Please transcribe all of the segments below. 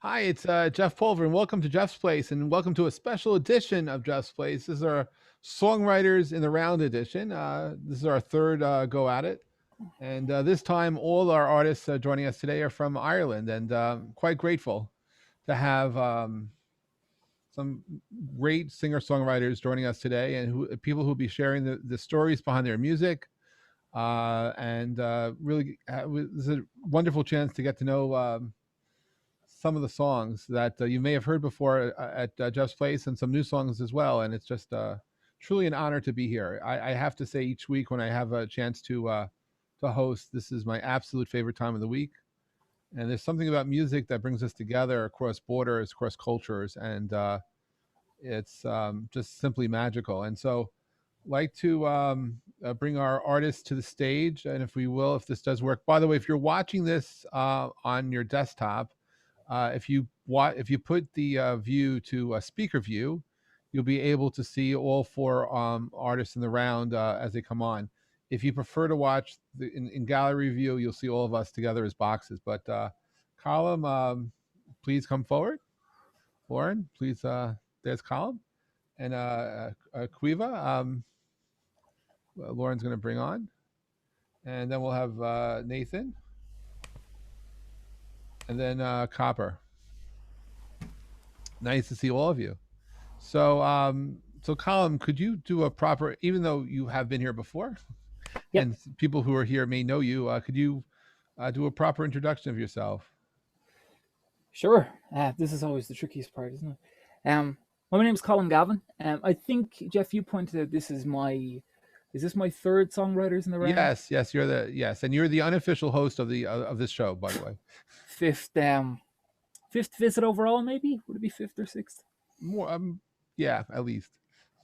Hi, it's Jeff Pulver, and welcome to Jeff's Place, and welcome to a special edition of Jeff's Place. This is our Songwriters in the Round edition. This is our third go at it, and this time all our artists joining us today are from Ireland, and quite grateful to have some great singer-songwriters joining us today, and people who will be sharing the stories behind their music, and really, this is a wonderful chance to get to know. Some of the songs that you may have heard before at Jeff's Place, and some new songs as well. And it's just truly an honor to be here. I have to say, each week when I have a chance to host, this is my absolute favorite time of the week. And there's something about music that brings us together across borders, across cultures, and it's just simply magical. And so, like to bring our artists to the stage, and if we will, if this does work. By the way, if you're watching this on your desktop, if you put the view to a speaker view, you'll be able to see all four artists in the round as they come on. If you prefer to watch in gallery view, you'll see all of us together as boxes. But Colm, please come forward. Lauren, please. There's Colm and Caoimhe. Lauren's going to bring on, and then we'll have Nathan, and then Copper. Nice to see all of you. So Colm, could you do a proper, even though you have been here before, Yep, and people who are here may know you, could you do a proper introduction of yourself? sure. This is always the trickiest part, isn't it? Well, my name's Colin Gavin. I think Jeff, you pointed out is this my third songwriters in the round? Yes, yes, and you're the unofficial host of this show, by the way. Fifth, fifth visit overall, maybe? Would it be fifth or sixth? More, yeah, at least.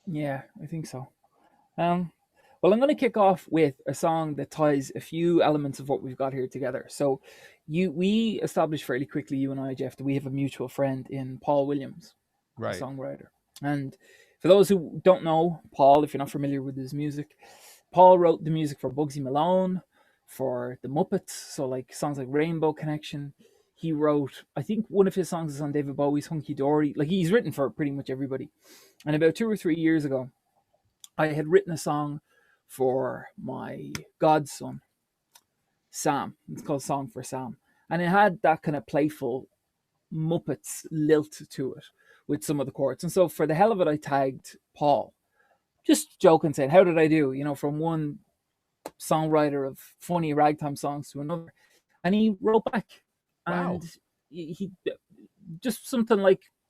Yeah, I think so. Um, well, I'm going to kick off with a song that ties a few elements of what we've got here together. So, we established fairly quickly, you and I, Jeff, that we have a mutual friend in Paul Williams, a Right. songwriter. And for those who don't know Paul, if you're not familiar with his music, Paul wrote the music for Bugsy Malone, for the Muppets, so like songs like Rainbow Connection. He wrote, I think one of his songs is on David Bowie's Hunky Dory. Like he's written for pretty much everybody. And about 2 or 3 years ago, I had written a song for my godson, Sam. It's called Song for Sam. And it had that kind of playful Muppets lilt to it with some of the chords. And so for the hell of it, I tagged Paul, just joking, saying, how did I do? From one songwriter of funny ragtime songs to another. And he wrote back Wow. and he just something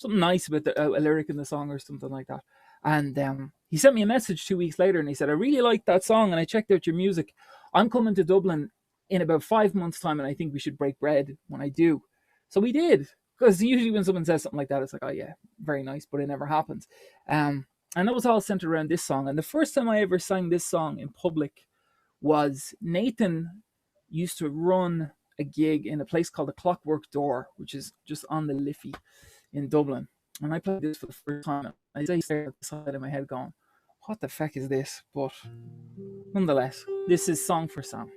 nice about a lyric in the song or something like that. And he sent me a message 2 weeks later and he said, I really liked that song and I checked out your music. I'm coming to Dublin in about 5 months' time and I think we should break bread when I do. So we did. Because usually when someone says something like that, it's like, oh yeah, very nice, but it never happens. And that was all centered around this song. And the first time I ever sang this song in public was Nathan used to run a gig in a place called the Clockwork Door, which is just on the Liffey in Dublin. And I played this for the first time. I stared at the side of my head going, what the fuck is this? But nonetheless, this is Song for Sam.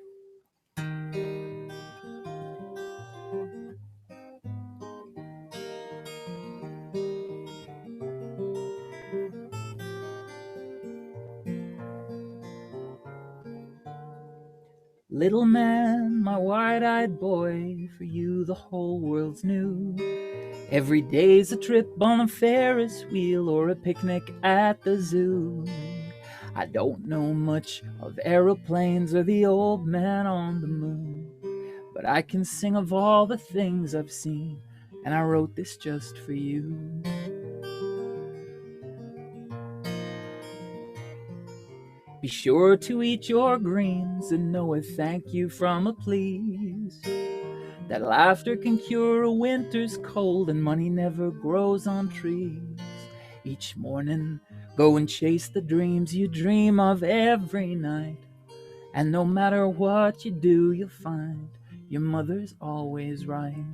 Little man, my wide-eyed boy, for you the whole world's new. Every day's a trip on a Ferris wheel or a picnic at the zoo. I don't know much of aeroplanes or the old man on the moon, but I can sing of all the things I've seen, and I wrote this just for you. Be sure to eat your greens and know a thank you from a please. That laughter can cure a winter's cold and money never grows on trees. Each morning, go and chase the dreams you dream of every night. And no matter what you do, you'll find your mother's always right.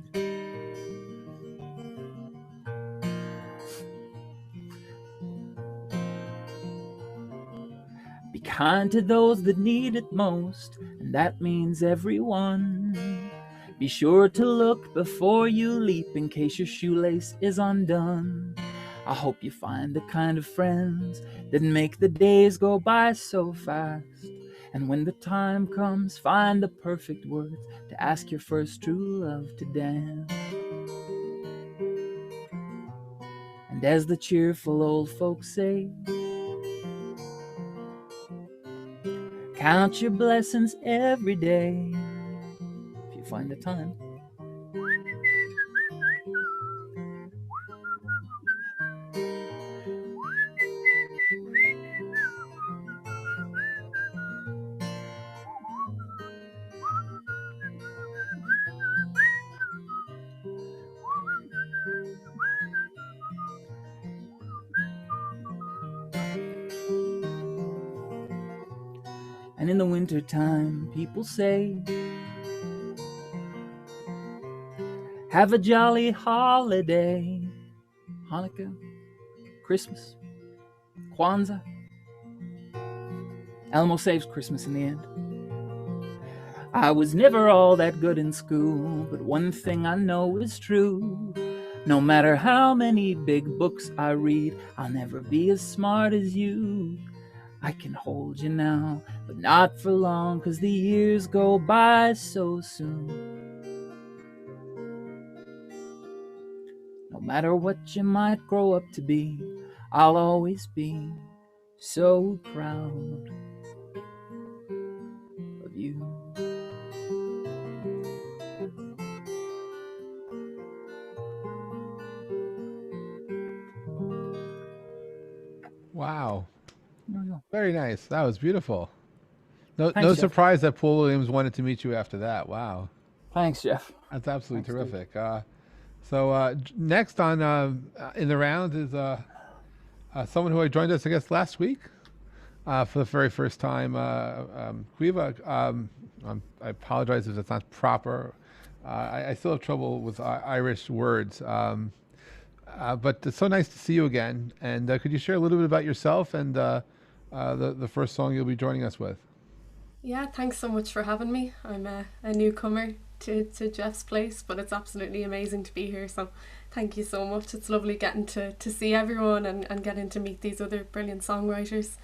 Be kind to those that need it most, and that means everyone. Be sure to look before you leap in case your shoelace is undone. I hope you find the kind of friends that make the days go by so fast. And when the time comes, find the perfect words to ask your first true love to dance. And as the cheerful old folks say, count your blessings every day, if you find the time. And in the winter time, people say, have a jolly holiday. Hanukkah, Christmas, Kwanzaa. Elmo saves Christmas in the end. I was never all that good in school, but one thing I know is true. No matter how many big books I read, I'll never be as smart as you. I can hold you now, but not for long, 'cause the years go by so soon. No matter what you might grow up to be, I'll always be so proud of you. Wow. There we go. Very nice. That was beautiful. No, Thanks, no Jeff. surprise that Paul Williams wanted to meet you after that. Wow. Thanks, Jeff. That's absolutely Thanks, terrific. Next on in the round is someone who joined us, I guess, last week for the very first time. Caoimhe, I apologize if that's not proper. I still have trouble with Irish words. But it's so nice to see you again. And could you share a little bit about yourself and the first song you'll be joining us with? Yeah, thanks so much for having me. I'm a newcomer to Jeff's Place, but it's absolutely amazing to be here. So thank you so much. It's lovely getting to see everyone and getting to meet these other brilliant songwriters.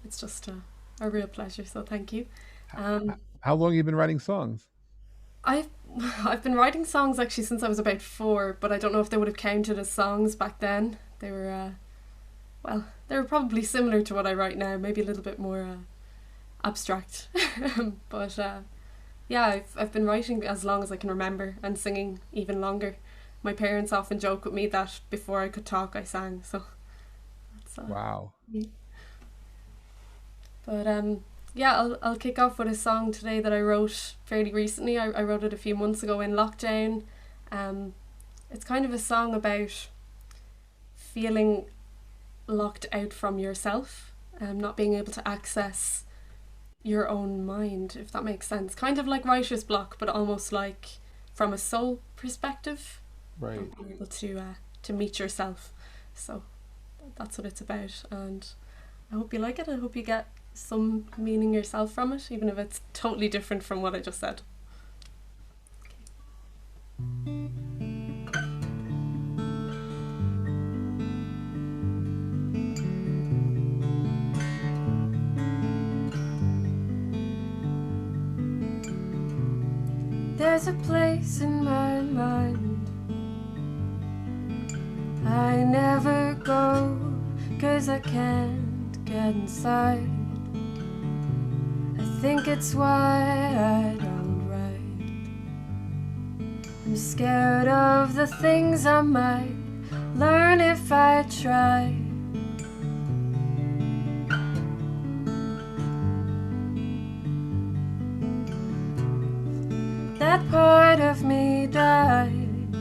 It's just a real pleasure. So thank you. How long have you been writing songs? I've been writing songs actually since I was about 4, but I don't know if they would have counted as songs back then. They were they were probably similar to what I write now, maybe a little bit more abstract. But yeah, I've been writing as long as I can remember and singing even longer. My parents often joke with me that before I could talk, I sang. So that's Wow. But yeah, I'll kick off with a song today that I wrote fairly recently. I wrote it a few months ago in lockdown. It's kind of a song about feeling locked out from yourself, not being able to access your own mind, if that makes sense. Kind of like writer's block, but almost like from a soul perspective. Right. Not being able to meet yourself. So that's what it's about, and I hope you like it. I hope you get some meaning yourself from it, even if it's totally different from what I just said. There's a place in my mind I never go, 'cause I can't get inside. I think it's why I don't write. I'm scared of the things I might learn if I try. That part of me died,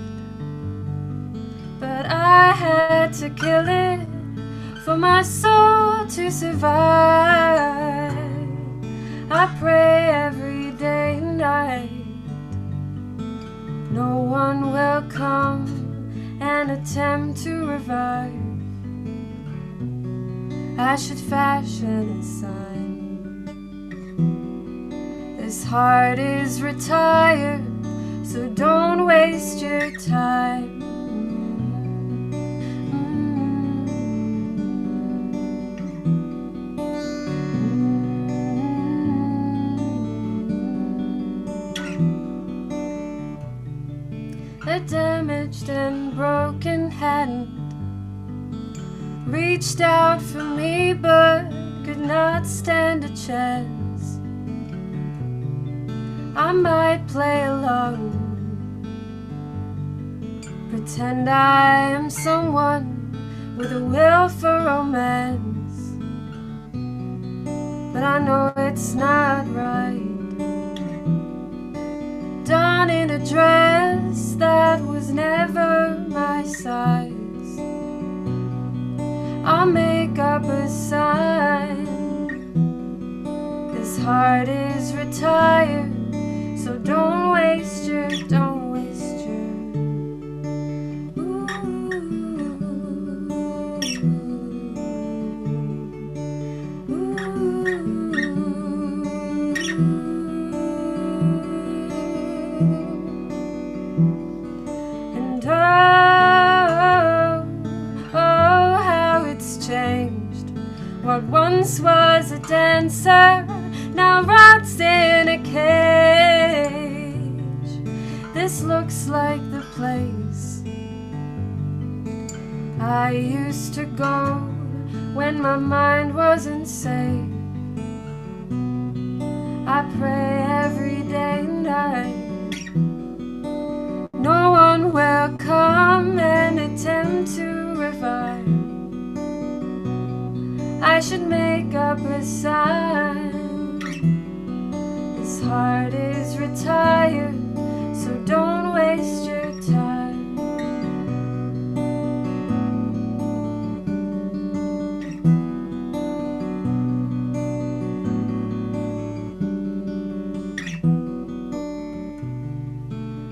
but I had to kill it for my soul to survive. I pray every day and night no one will come and attempt to revive. I should fashion a sign. This heart is retired, so don't waste your time. A damaged and broken hand reached out for me but could not stand a chance. I might play along, pretend I am someone with a will for romance, but I know it's not right. Done in a dress that was never my size, I'll make up a sign. This heart is retired, so don't waste your. Ooh. And oh, how it's changed. What once was a dancer now rots in a cage. This looks like the place I used to go when my mind wasn't safe. I pray every day and night no one will come and attempt to revive. I should make up a sign. This heart is retired, so don't waste your time.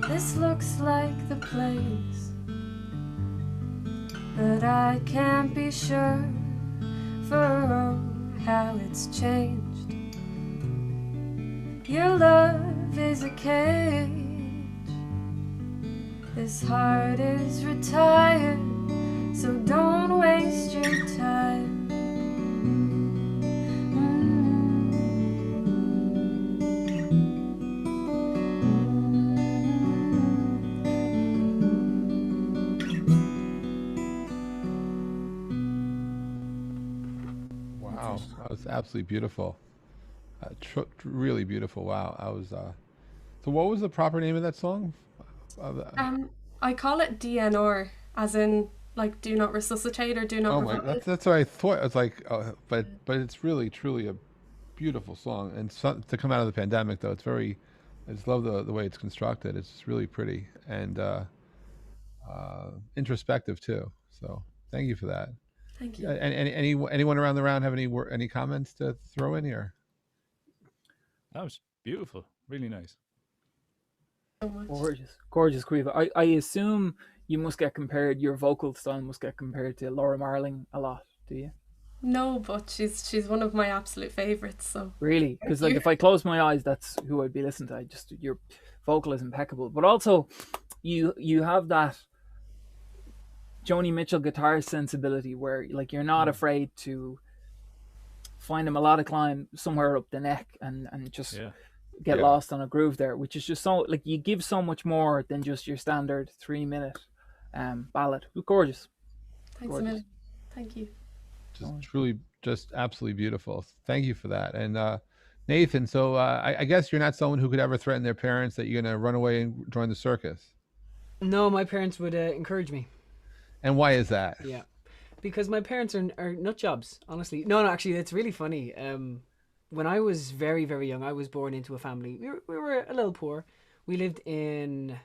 This looks like the place, but I can't be sure for how it's changed. Your love is a cage. This heart is retired, so don't waste your time. Wow, that was absolutely beautiful. Really beautiful. Wow, I was. So, what was the proper name of that song? I call it DNR, as in like do not resuscitate or do not Oh my, revive. that's what I thought. I was like, but it's really truly a beautiful song, and to come out of the pandemic though, it's very. I just love the way it's constructed. It's just really pretty and introspective too. So, thank you for that. Thank you And anyone around the round have any comments to throw in here? That was beautiful. Really nice. so much. Gorgeous, Caoimhe. I assume you must get compared. Your vocal style must get compared to Laura Marling a lot. Do you? No, but she's one of my absolute favorites. So Really? Because like if I close my eyes, that's who I'd be listening to. Your vocal is impeccable, but also you have that Joni Mitchell guitar sensibility where like you're not afraid to find a melodic line somewhere up the neck and just Yeah. get Yeah. lost on a groove there, which is just so like you give so much more than just your standard 3 minute ballad. Gorgeous. thanks Gorgeous. a million. Thank you. Just truly, just absolutely beautiful. Thank you for that. And Nathan, so I guess you're not someone who could ever threaten their parents that you're going to run away and join the circus. No, my parents would encourage me. And why is that? Yeah, because my parents are nut jobs. Honestly, no, actually, it's really funny. When I was very, very young, I was born into a family. We were a little poor. We lived in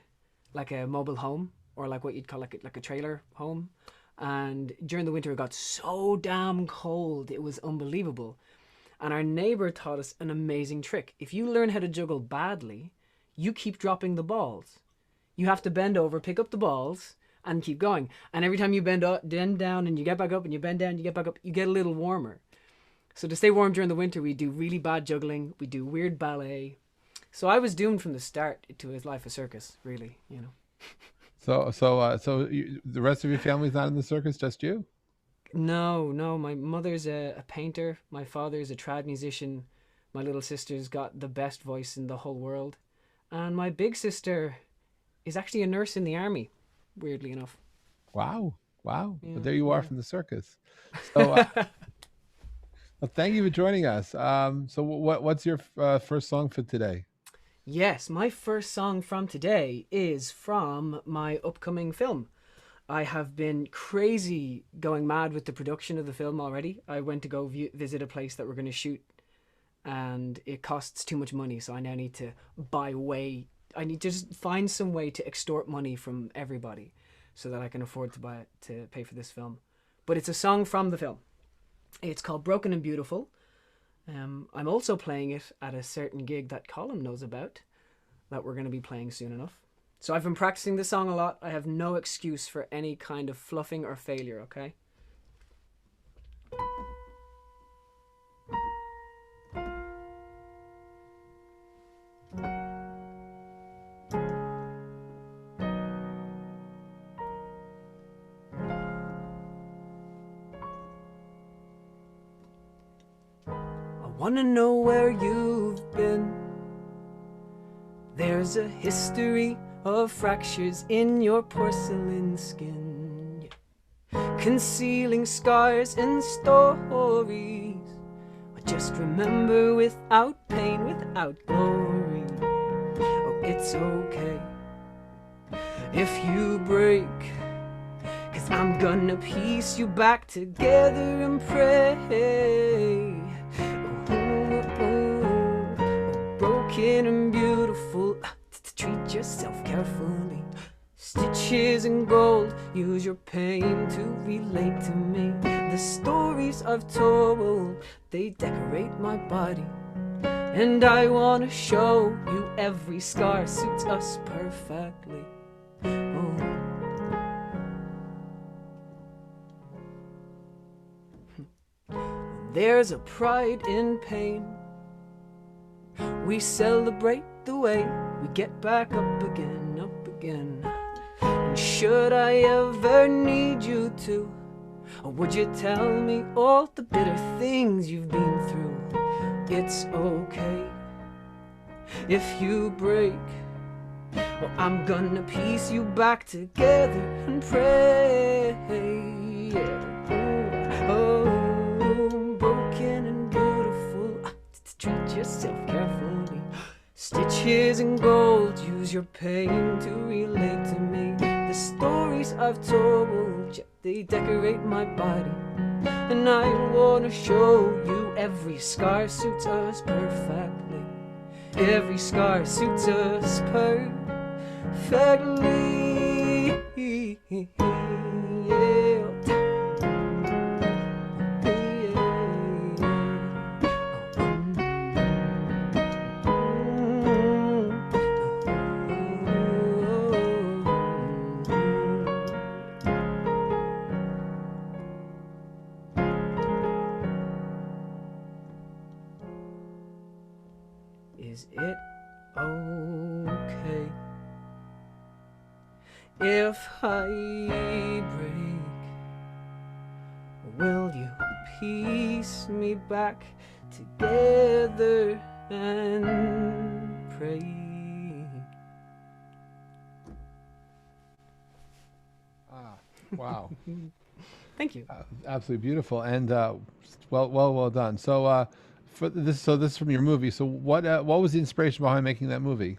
like a mobile home, or like what you'd call like a trailer home. And during the winter, it got so damn cold, it was unbelievable. And our neighbor taught us an amazing trick. If you learn how to juggle badly, you keep dropping the balls. You have to bend over, pick up the balls, and keep going. And every time you bend down and you get back up, and you bend down, you get back up, you get a little warmer. So to stay warm during the winter, we do really bad juggling. We do weird ballet. So I was doomed from the start to his life of circus, really, The rest of your family's not in the circus, just you? No, my mother's a painter, my father's a trad musician, my little sister's got the best voice in the whole world, and my big sister is actually a nurse in the army, weirdly enough. Wow. Yeah, But there you are from the circus. So, well, thank you for joining us. So what's your first song for today? Yes, my first song from today is from my upcoming film. I have been crazy going mad with the production of the film already. I went to go visit a place that we're going to shoot, and it costs too much money, so I now need to I need to just find some way to extort money from everybody so that I can afford to pay for this film. But it's a song from the film. It's called Broken and Beautiful. I'm also playing it at a certain gig that Colm knows about that we're going to be playing soon enough. So I've been practicing this song a lot. I have no excuse for any kind of fluffing or failure, okay? I wanna know where you've been. There's a history of fractures in your porcelain skin, concealing scars and stories. But just remember, without pain, without glory, oh, it's okay if you break, 'cause I'm gonna piece you back together and pray. Broken and beautiful, treat yourself carefully. Stitches and gold, use your pain to relate to me. The stories I've told, they decorate my body, and I wanna show you every scar suits us perfectly. Oh. There's a pride in pain. We celebrate the way we get back up again, up again. And should I ever need you to, or would you tell me all the bitter things you've been through? It's okay if you break. Well, I'm gonna piece you back together and pray. Oh, broken and beautiful, treat yourself carefully. Stitches and gold, use your pain to relate to me. The stories I've told, they decorate my body, and I wanna show you every scar suits us perfectly. Every scar suits us perfectly. Is it okay if I break? Will you piece me back together and pray? Wow. Thank you. Absolutely beautiful, and well done. So this is from your movie. So what was the inspiration behind making that movie?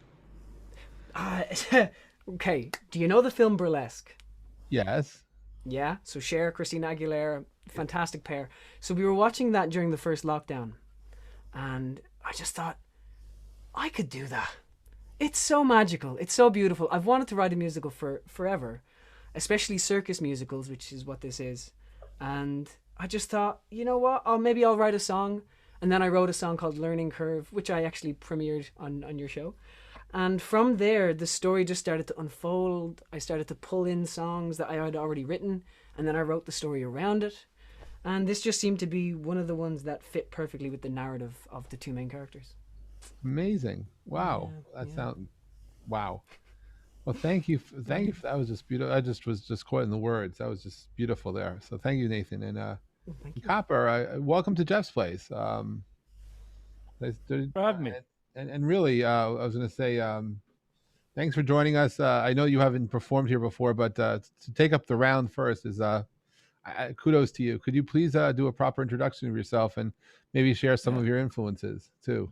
Okay, do you know the film Burlesque? Yes. Yeah, so Cher, Christina Aguilera, fantastic pair. So we were watching that during the first lockdown, and I just thought, I could do that. It's so magical. It's so beautiful. I've wanted to write a musical for forever, especially circus musicals, which is what this is. And I just thought, you know what? Maybe I'll write a song. And then I wrote a song called Learning Curve, which I actually premiered on your show. And from there, the story just started to unfold. I started to pull in songs that I had already written, and then I wrote the story around it. And this just seemed to be one of the ones that fit perfectly with the narrative of the two main characters. Amazing. Wow. Wow. Well, thank you. Thank you. That was just beautiful. I just was just caught in the words. That was just beautiful there. So thank you, Nathan. And Thank you. Copper, welcome to Jeff's place. For having me. And really, I was going to say, thanks for joining us. I know you haven't performed here before, but to take up the round first is kudos to you. Could you please do a proper introduction of yourself and maybe share some of your influences too?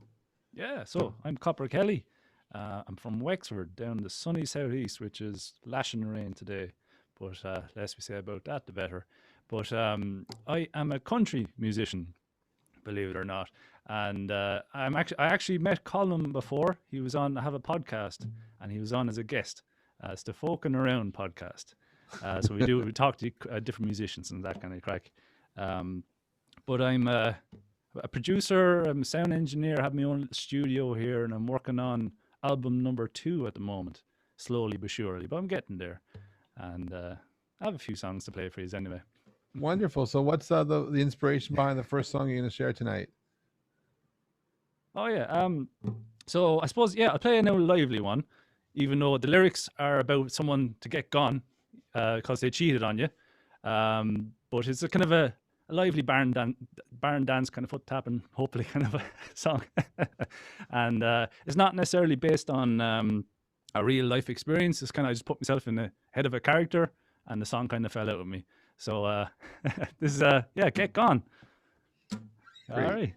Yeah, so I'm Copper Kelly. I'm from Wexford, down the sunny southeast, which is lashing rain today. But less we say about that, the better. But I am a country musician, believe it or not. And I actually met Colm before. He was on. I have a podcast, and he was on as a guest. It's the Folkin' Around podcast. So we talk to different musicians and that kind of crack. But I'm a producer. I'm a sound engineer. I have my own little studio here, and I'm working on album number 2 at the moment, slowly but surely. But I'm getting there, and I have a few songs to play for you anyway. Wonderful. So what's the inspiration behind the first song you're going to share tonight? Oh yeah. So I suppose I'll play a now lively one, even though the lyrics are about someone to get gone, because they cheated on you. But it's a kind of a lively barn dance kind of foot tapping, hopefully kind of a song, and it's not necessarily based on a real life experience. It's kind of I just put myself in the head of a character, and the song kind of fell out of me. So this is get gone. Great. All right.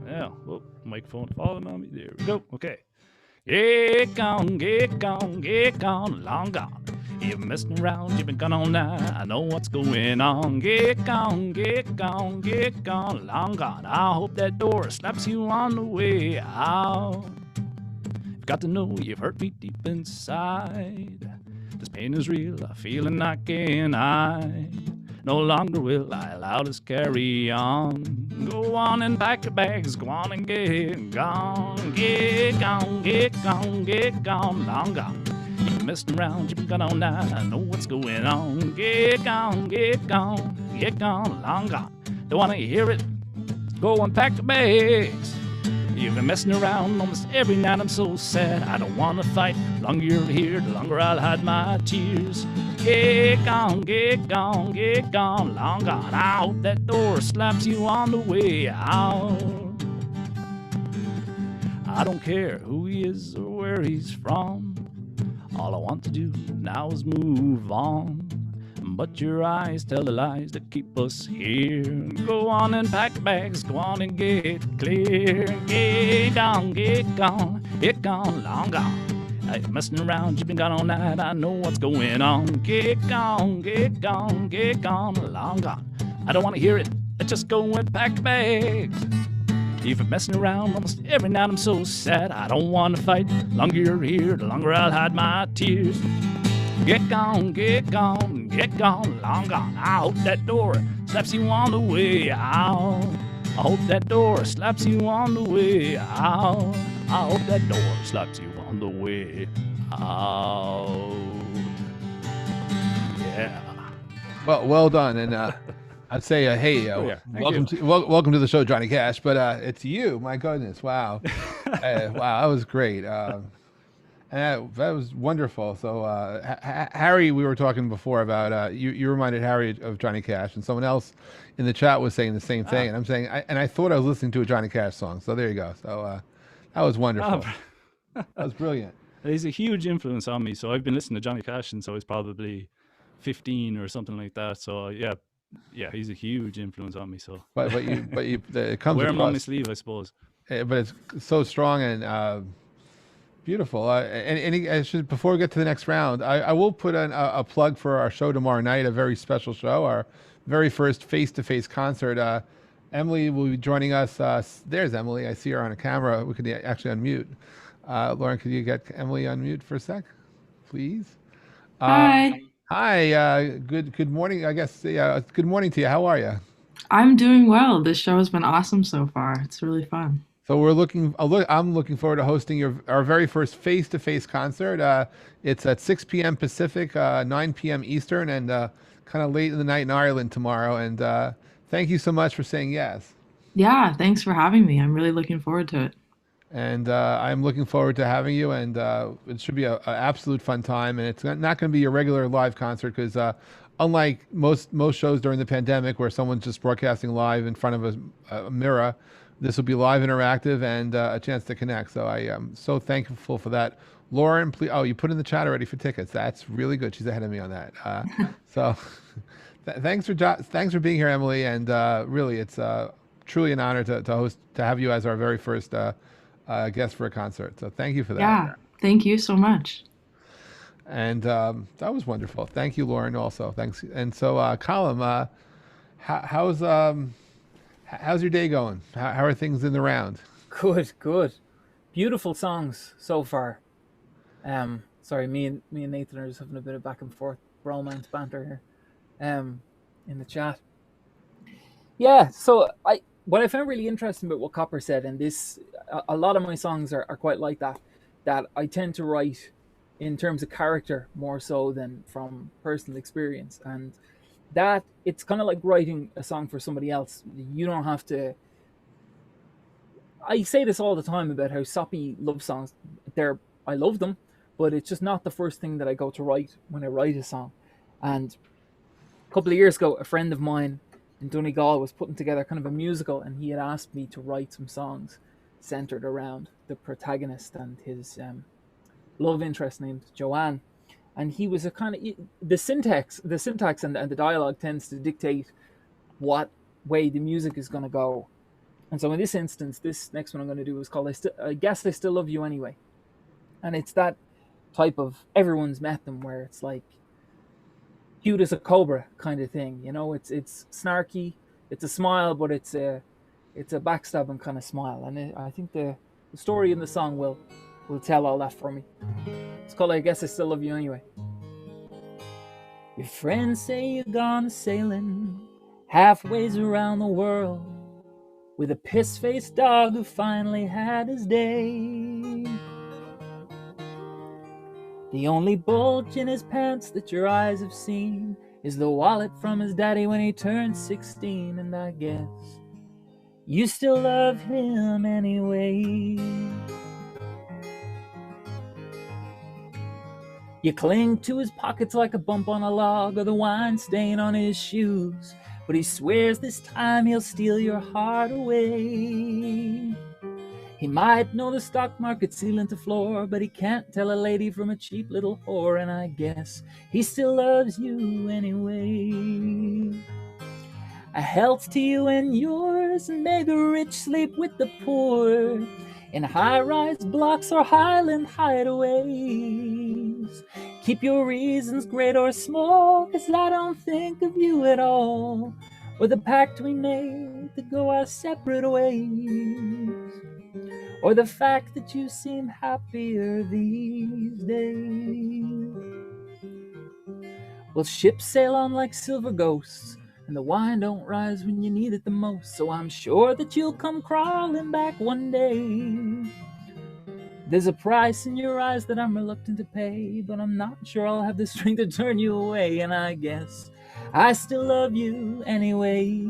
Yeah, whoa, microphone falling on me. There we go. Okay. Get gone, get gone, get gone, long gone. You've been messing around, you've been gone all night. I know what's going on. Get gone, get gone, get gone, long gone. I hope that door slaps you on the way out. You've got to know you've hurt me deep inside. This pain is real, I feel it I can hide. No longer will I allow this carry on. Go on and pack your bags, go on and get gone. Get gone, get gone, get gone, long gone. You've been messing around, you've been gone all night. I know what's going on. Get gone, get gone, get gone, long gone. Don't wanna hear it, go and pack your bags. You've been messing around almost every night, I'm so sad. I don't wanna fight, the longer you're here, the longer I'll hide my tears. Get gone, get gone, get gone, long gone. I hope that door slaps you on the way out. I don't care who he is or where he's from. All I want to do now is move on. But your eyes tell the lies that keep us here. Go on and pack bags, go on and get clear. Get gone, get gone, get gone, long gone. You're messing around, you've been gone all night, I know what's going on. Get gone, get gone, get gone, long gone. I don't want to hear it, let's just go and pack bags. You've been messing around almost every night, I'm so sad. I don't want to fight, the longer you're here, the longer I'll hide my tears. Get gone, get gone, get gone, long gone. I hope that door slaps you on the way out. I hope that door slaps you on the way out. I hope that door slaps you on the way out. Yeah. Well done. And I'd say, hey, welcome to the show, Johnny Cash. But it's you, my goodness, wow, wow, that was great. And that was wonderful. So Harry, we were talking before about you reminded Harry of Johnny Cash, and someone else in the chat was saying the same thing. And I'm saying, I thought I was listening to a Johnny Cash song. So there you go. So that was wonderful. That was brilliant. He's a huge influence on me. So I've been listening to Johnny Cash since I was probably 15 or something like that. So yeah, he's a huge influence on me. So but it comes wear him across, on my sleeve, I suppose. But it's so strong and beautiful. And before we get to the next round, I will put a plug for our show tomorrow night, a very special show, our very first face-to-face concert. Emily will be joining us. There's Emily. I see her on a camera. We could actually unmute. Lauren, could you get Emily on mute for a sec, please? Hi. Hi. Good morning. I guess. Good morning to you. How are you? I'm doing well. This show has been awesome so far. It's really fun. So I'm looking forward to hosting our very first face-to-face concert. It's at 6 p.m. Pacific, 9 p.m. Eastern, and kind of late in the night in Ireland tomorrow. And thank you so much for saying yes. Yeah, thanks for having me. I'm really looking forward to it. And I'm looking forward to having you. And it should be a absolute fun time. And it's not going to be your regular live concert because unlike most shows during the pandemic where someone's just broadcasting live in front of a mirror, this will be live, interactive, and a chance to connect. So I am so thankful for that. Lauren, please. Oh, you put in the chat already for tickets. That's really good. She's ahead of me on that. So thanks for being here, Emily. And really, it's truly an honor to host to have you as our very first guest for a concert. So thank you for that. Yeah, thank you so much. And that was wonderful. Thank you, Lauren. Also, thanks. And so, Colm, how's your day going? How are things in the round? Good. Beautiful songs so far. Sorry, me and Nathan are just having a bit of back and forth romance banter here, in the chat. Yeah, so what I found really interesting about what Copper said, and this, a lot of my songs are quite like that I tend to write in terms of character more so than from personal experience, and that it's kind of like writing a song for somebody else. You don't have to. I say this all the time about how soppy love songs, I love them, but it's just not the first thing that I go to write when I write a song. And a couple of years ago, a friend of mine in Donegal was putting together kind of a musical, and he had asked me to write some songs centered around the protagonist and his love interest named Joanne. And he was a kind of the syntax and the dialogue tends to dictate what way the music is going to go. And so in this instance, this next one I'm going to do is called I Guess I Still Love You Anyway. And it's that type of everyone's met them where it's like cute as a cobra kind of thing. You know, it's snarky, it's a smile, but it's a backstabbing kind of smile. And I think the story in the song will tell all that for me. It's called I Guess I Still Love You Anyway. Your friends say you're gone sailing halfways around the world with a piss-faced dog who finally had his day. The only bulge in his pants that your eyes have seen is the wallet from his daddy when he turned 16. And I guess you still love him anyway. You cling to his pockets like a bump on a log or the wine stain on his shoes, but he swears this time he'll steal your heart away. He might know the stock market ceiling to floor, but he can't tell a lady from a cheap little whore. And I guess he still loves you anyway. A health to you and yours, and may the rich sleep with the poor in high-rise blocks or Highland hideaways. Keep your reasons great or small, 'cause I don't think of you at all, or the pact we made to go our separate ways, or the fact that you seem happier these days. Well, ships sail on like silver ghosts, and the wine don't rise when you need it the most, so I'm sure that you'll come crawling back one day. There's a price in your eyes that I'm reluctant to pay, but I'm not sure I'll have the strength to turn you away. And I guess I still love you anyway.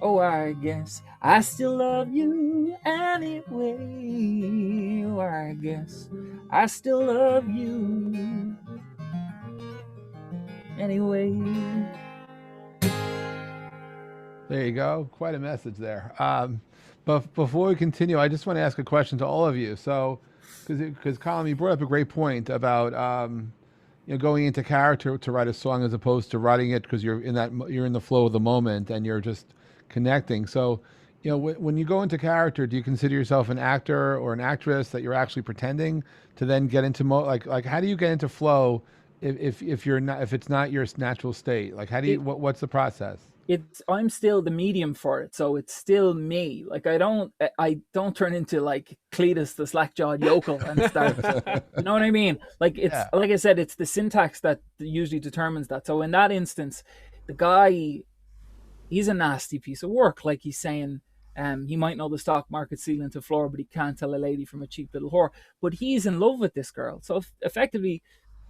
Oh, I guess I still love you anyway. Oh, I guess I still love you anyway. There you go. Quite a message there. But before we continue, I just want to ask a question to all of you. So, because Colm, you brought up a great point about going into character to write a song as opposed to writing it because you're in the flow of the moment and you're just connecting. So, when you go into character, do you consider yourself an actor or an actress that you're actually pretending to then get into like how do you get into flow if it's not your natural state? Like how do you what's the process? I'm still the medium for it, so it's still me. Like I don't turn into like Cletus the slack-jawed yokel and start. You know what I mean? Like like I said, it's the syntax that usually determines that. So in that instance, the guy, he's a nasty piece of work. Like he's saying, he might know the stock market ceiling to floor, but he can't tell a lady from a cheap little whore. But he's in love with this girl, so effectively,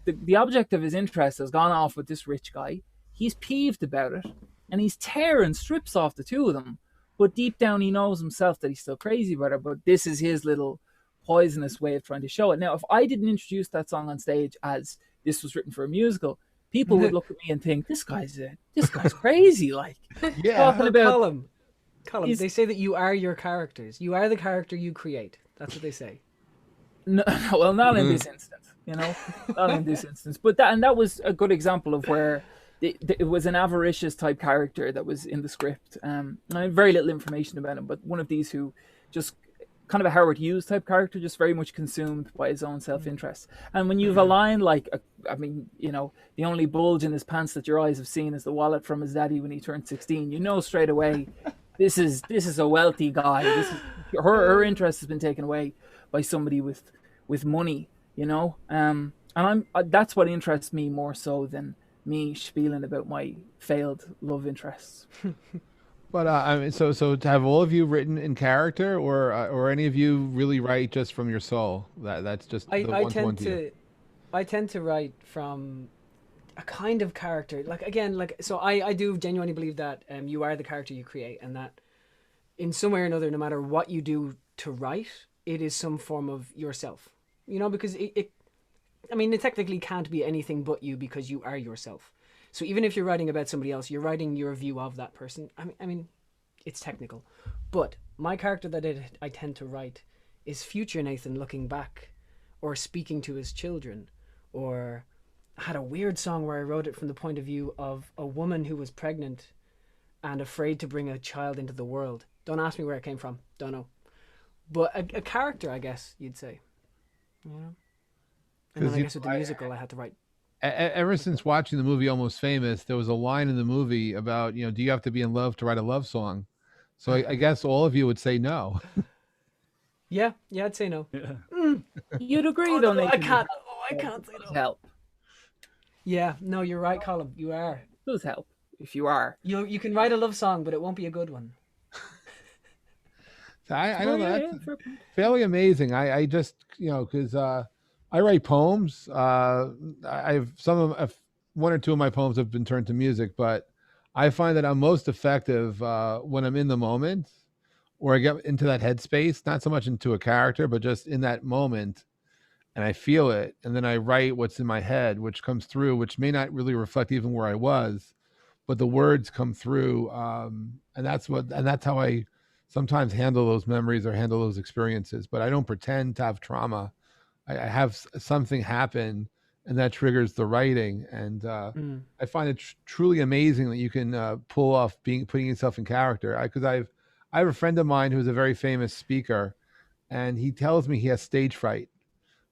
the object of his interest has gone off with this rich guy. He's peeved about it. And he's tearing strips off the two of them. but deep down he knows himself that he's still crazy about her. But this is his little poisonous way of trying to show it. Now, if I didn't introduce that song on stage as this was written for a musical, people would look at me and think this guy's crazy. Like, Yeah. talking about Colm, they say that you are your characters. You are the character you create. That's what they say. no, well, not in this instance, not in this instance. But that was a good example of where it was an avaricious type character that was in the script. And I have very little information about him, but one of these who just kind of a Howard Hughes type character, just very much consumed by his own self-interest. And when you've a line like, the only bulge in his pants that your eyes have seen is the wallet from his daddy when he turned 16, you know straight away, this is a wealthy guy. Her interest has been taken away by somebody with money, and that's what interests me more so than me spieling about my failed love interests. But I mean, so have all of you written in character, or any of you really write just from your soul? That's just the one-to-one to you. I tend to write from a kind of character. Like, again, so I do genuinely believe that you are the character you create, and that in some way or another, no matter what you do to write, it is some form of yourself. Because it technically can't be anything but you, because you are yourself. So even if you're writing about somebody else, you're writing your view of that person. I mean, it's technical. But my character that I tend to write is future Nathan looking back, or speaking to his children. Or I had a weird song where I wrote it from the point of view of a woman who was pregnant and afraid to bring a child into the world. Don't ask me where it came from. Don't know. But a character, I guess you'd say. And then I guess with the musical, I had to write. Ever since watching the movie Almost Famous, there was a line in the movie about, do you have to be in love to write a love song? So I guess all of you would say no. Yeah, I'd say no. Yeah. You'd agree, though, Nathan. I can't say no. Help. Yeah, no, you're right, Colm. You are. It does help if you are. You can write a love song, but it won't be a good one. I don't know. That's fairly amazing. I just, because I write poems. I've one or two of my poems have been turned to music, but I find that I'm most effective when I'm in the moment, or I get into that headspace, not so much into a character, but just in that moment, and I feel it, and then I write what's in my head, which comes through, which may not really reflect even where I was, but the words come through, and that's how I sometimes handle those memories or handle those experiences. But I don't pretend to have trauma. I have something happen, and that triggers the writing. And I find it truly amazing that you can pull off putting yourself in character. Because I have a friend of mine who's a very famous speaker, and he tells me he has stage fright.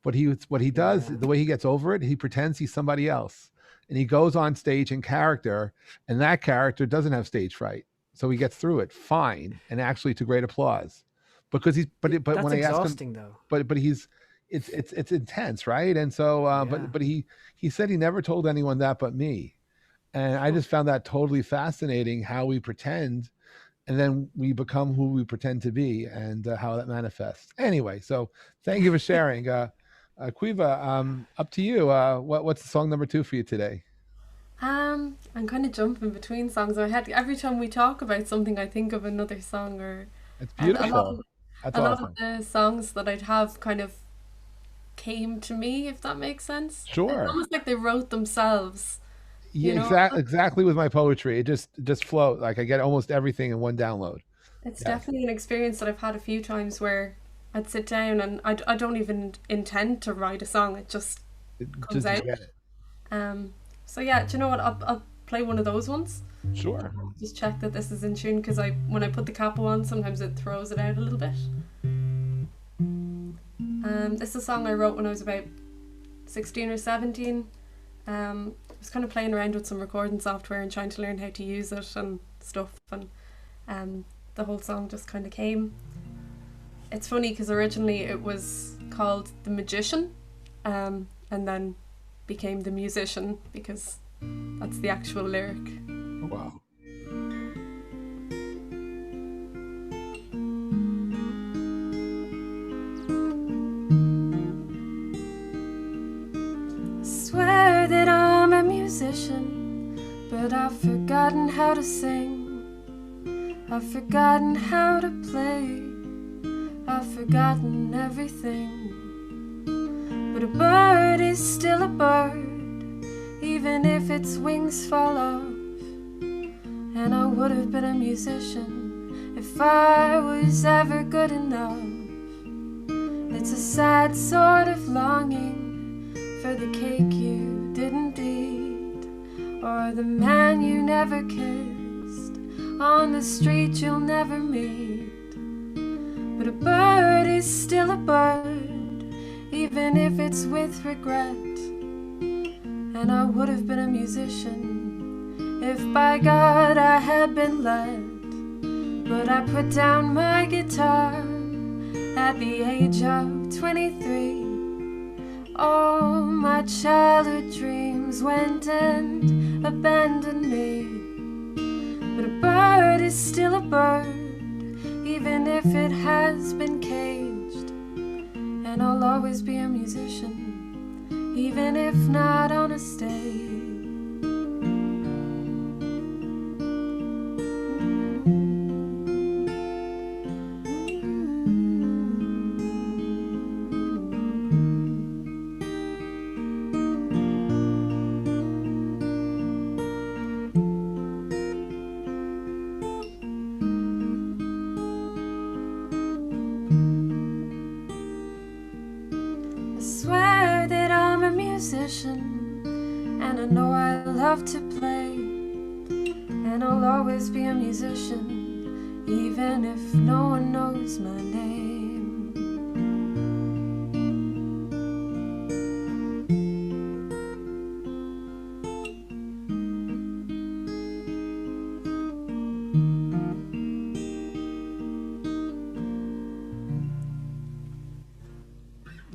What he does, the way he gets over it, he pretends he's somebody else, and he goes on stage in character, and that character doesn't have stage fright, so he gets through it fine, and actually to great applause. Because that's when I ask exhausting, him, though. but it's intense, right? And so, but he said he never told anyone that but me, and I just found that totally fascinating, how we pretend, and then we become who we pretend to be, and how that manifests. Anyway, so thank you for sharing. Caoimhe, up to you. What's the song number 2 for you today? I'm kind of jumping between songs. Every time we talk about something, I think of another song, or It's beautiful. a lot of the songs that I'd have kind of came to me, if that makes sense. Sure. It's almost like they wrote themselves. Yeah, exactly. With my poetry, it just flows. Like I get almost everything in one download. It's definitely an experience that I've had a few times where I'd sit down and I don't even intend to write a song. It just comes out. Get it. So yeah, do you know what? I'll play one of those ones. Sure. Just check that this is in tune, because when I put the capo on, sometimes it throws it out a little bit. This is a song I wrote when I was about 16 or 17. I was kind of playing around with some recording software and trying to learn how to use it and stuff, and the whole song just kind of came. It's funny because originally it was called The Magician, and then became The Musician, because that's the actual lyric. Wow. Swear that I'm a musician, but I've forgotten how to sing. I've forgotten how to play, I've forgotten everything. But a bird is still a bird, even if its wings fall off. And I would have been a musician if I was ever good enough. It's a sad sort of longing for the cake you didn't eat, or the man you never kissed on the street you'll never meet. But a bird is still a bird, even if it's with regret. And I would have been a musician if by God I had been led. But I put down my guitar at the age of 23. All my childhood dreams went and abandoned me. But a bird is still a bird, even if it has been caged. And I'll always be a musician, even if not on a stage. And I know I love to play, and I'll always be a musician, even if no one knows my name.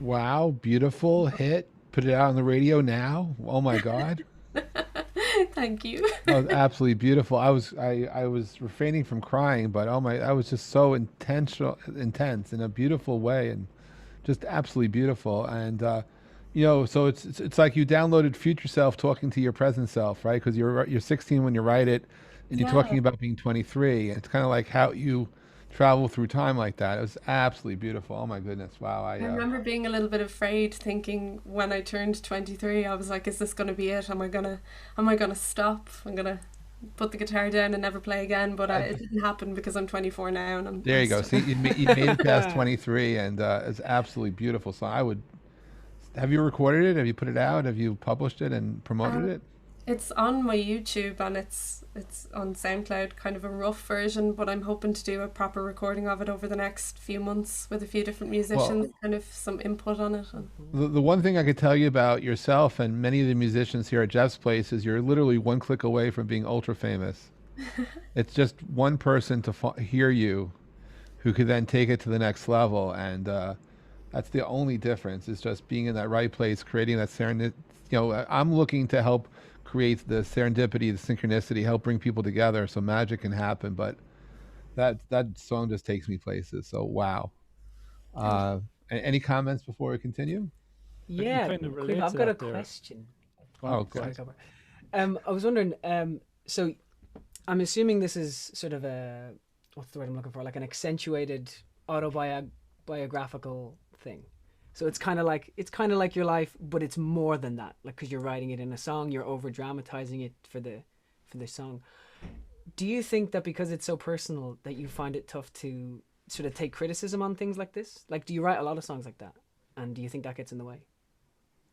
Wow, beautiful hit. Put it out on the radio now. Oh my God. Thank you. That was absolutely beautiful. I was refraining from crying, but oh my, that was just so intense in a beautiful way, and just absolutely beautiful. And so it's like you downloaded future self talking to your present self, right? Because you're 16 when you write it, and you're talking about being 23. And it's kind of like how you travel through time like that. It was absolutely beautiful. Oh my goodness. Wow. I remember being a little bit afraid, thinking when I turned 23, I was like, is this going to be it? Am I gonna stop? I'm gonna put the guitar down and never play again. But it didn't happen, because I'm 24 now, and there you go. See, you made it past 23, and it's absolutely beautiful. So have you recorded it? Have you put it out? Have you published it and promoted it? It's on my YouTube, and it's on SoundCloud, kind of a rough version, but I'm hoping to do a proper recording of it over the next few months with a few different musicians, kind of some input on it. The one thing I could tell you about yourself and many of the musicians here at Jeff's Place is you're literally one click away from being ultra famous. It's just one person to hear you who could then take it to the next level, and that's the only difference, is just being in that right place, creating that serendipity. I'm looking to help create the serendipity, the synchronicity, help bring people together so magic can happen. But that song just takes me places. So wow. Any comments before we continue? Yeah, kind of relate I've to got a that there. question. Oh, Sorry, God. Colm. I was wondering, so I'm assuming this is sort of what's the word I'm looking for? Like an accentuated autobiographical thing. So it's kind of like your life, but it's more than that. Like, because you're writing it in a song, you're over dramatizing it for the song. Do you think that because it's so personal that you find it tough to sort of take criticism on things like this? Like, do you write a lot of songs like that, and do you think that gets in the way?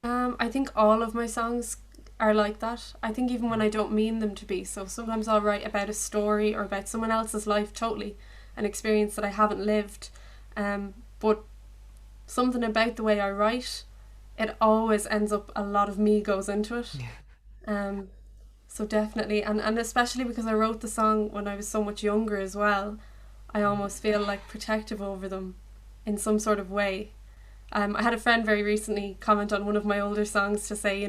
I think all of my songs are like that. I think even when I don't mean them to be. So sometimes I'll write about a story or about someone else's life, totally, an experience that I haven't lived. But something about the way I write, it always ends up, a lot of me goes into it. Yeah. So definitely, and especially because I wrote the song when I was so much younger as well, I almost feel like protective over them in some sort of way. I had a friend very recently comment on one of my older songs to say,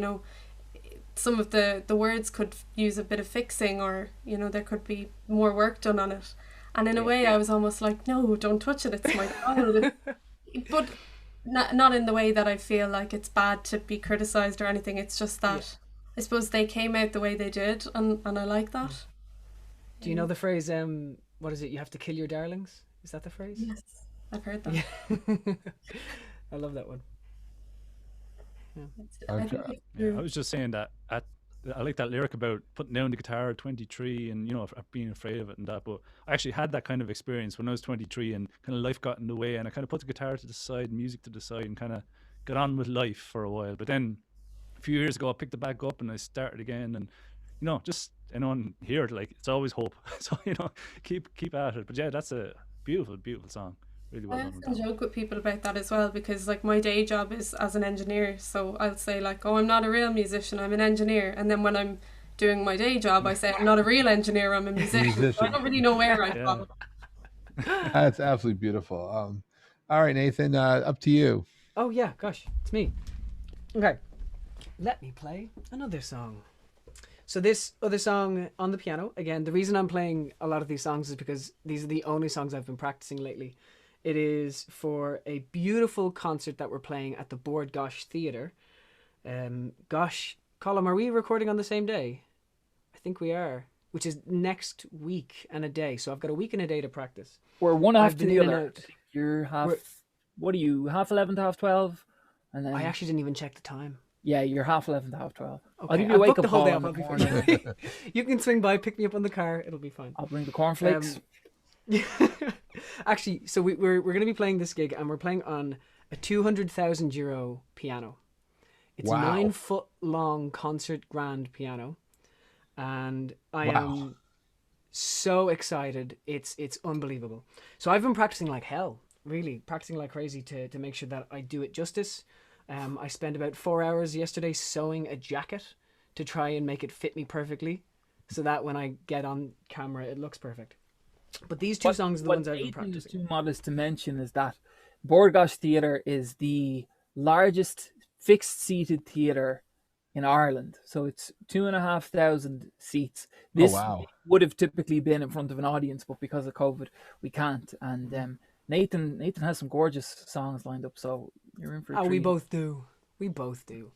some of the words could use a bit of fixing, or, there could be more work done on it. And in a way, I was almost like, no, don't touch it, it's my child. But not in the way that I feel like it's bad to be criticised or anything. It's just that I suppose they came out the way they did, and I like that. Do you know the phrase, what is it? You have to kill your darlings. Is that the phrase? Yes, I've heard that. Yeah. I love that one. I think it's Yeah, I true. was just saying that I like that lyric about putting down the guitar at 23 and, being afraid of it and that. But I actually had that kind of experience when I was 23 and kind of life got in the way and I kind of put the guitar to the side, music to the side and kind of got on with life for a while. But then a few years ago, I picked it back up and I started again and, just, and here, like, it's always hope. So, keep at it. But yeah, that's a beautiful, beautiful song. Really well I done with often that. joke with people about that as well because like my day job is as an engineer, so I'll say like, oh, I'm not a real musician, I'm an engineer, and then when I'm doing my day job I say I'm not a real engineer, I'm a musician. So I don't really know where I Yeah. fall. That's absolutely beautiful. All right, Nathan, up to you. Oh yeah, gosh, it's me. Okay, let me play another song. So this other song on the piano, again, the reason I'm playing a lot of these songs is because these are the only songs I've been practicing lately. It is for a beautiful concert that we're playing at the Bord Gosh Theatre. Gosh, Colm, are we recording on the same day? I think we are, which is next week and a day. So I've got a week and a day to practice. We're one I've after been the in and other. out. I think you're half. We're- What are you? Half 11 to half 12, and then I actually didn't even check the time. yeah, you're half 11 to half 12. I'll Okay, give you a I'll wake book up the whole call day in up. the I'll be morning. fine. You can swing by, pick me up on the car. It'll be fine. I'll bring the cornflakes. Actually, so we're going to be playing this gig, and we're playing on a €200,000 piano. It's a Wow. 9-foot long concert grand piano, and I Wow. am so excited. It's unbelievable. So I've been practicing like hell, really practicing like crazy to make sure that I do it justice. I spent about 4 hours yesterday sewing a jacket to try and make it fit me perfectly, so that when I get on camera, it looks perfect. But these two songs are the ones I've been Nathan is practicing. too modest to mention is that Bord Gosh Theatre is the largest fixed-seated theatre in Ireland. So it's 2,500 seats. This wow. would have typically been in front of an audience, but because of COVID, we can't. And Nathan has some gorgeous songs lined up, so you're in for a Oh, we treat. both do. We both do.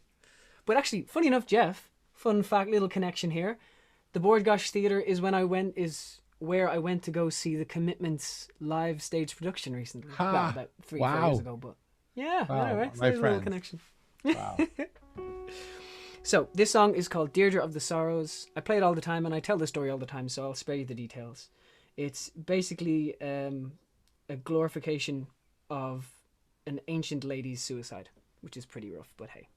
But actually, funny enough, Jeff, fun fact, little connection here. The Bord Gosh Theatre is where I went to go see the Commitments live stage production recently. Ha. Well, about 3-4 Wow. years ago, but yeah, Wow, anyway, so my there's a little friend. connection. Wow. So this song is called Deirdre of the Sorrows. I play it all the time and I tell the story all the time, so I'll spare you the details. It's basically a glorification of an ancient lady's suicide, which is pretty rough, but hey.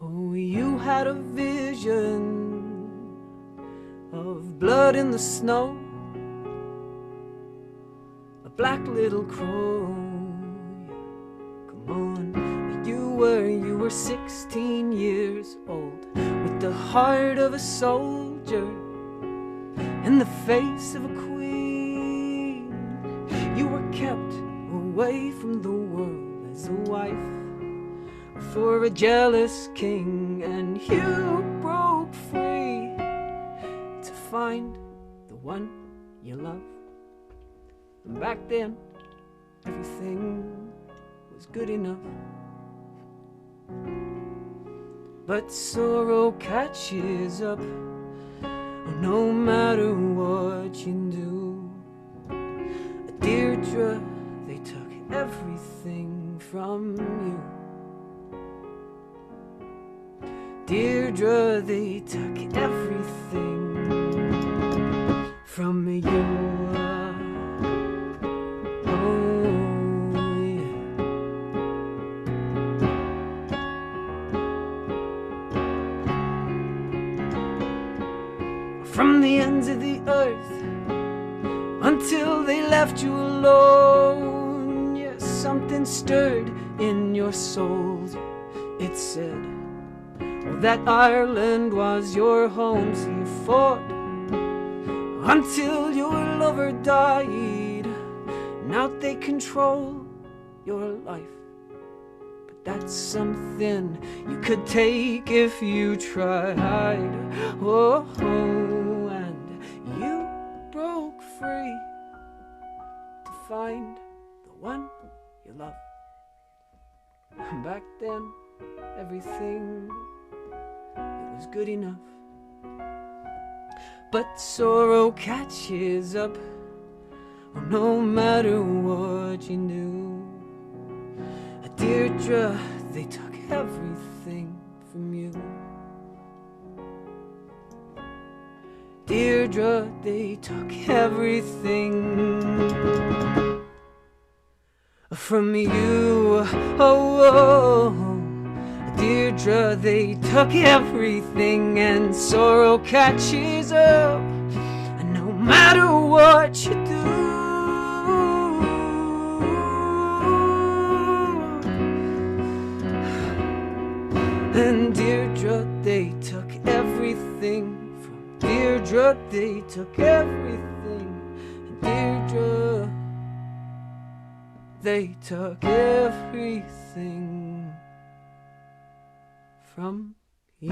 Oh, you had a vision of blood in the snow, a black little crow. Come on, you were 16 years old, with the heart of a soldier and the face of a queen. You were kept away from the world as a wife for a jealous king, and you broke free to find the one you love. And back then, everything was good enough. But sorrow catches up, no matter what you do. Deirdre, they took everything from you. Deirdre, they took everything from you. Oh, yeah. From the ends of the earth until they left you alone. Yes, something stirred in your souls. It said, oh, that Ireland was your home, so you fought until your lover died. Now they control your life, but that's something you could take if you tried. Oh, and you broke free to find the one you love. Back then, everything, it was good enough. But sorrow catches up, oh, no matter what you do. Deirdre, they took everything from you. Deirdre, they took everything from you. Oh, oh, Deirdre, they took everything, and sorrow catches up, and no matter what you do. And Deirdre, they took everything from Deirdre, they took everything. And Deirdre, they took everything from you.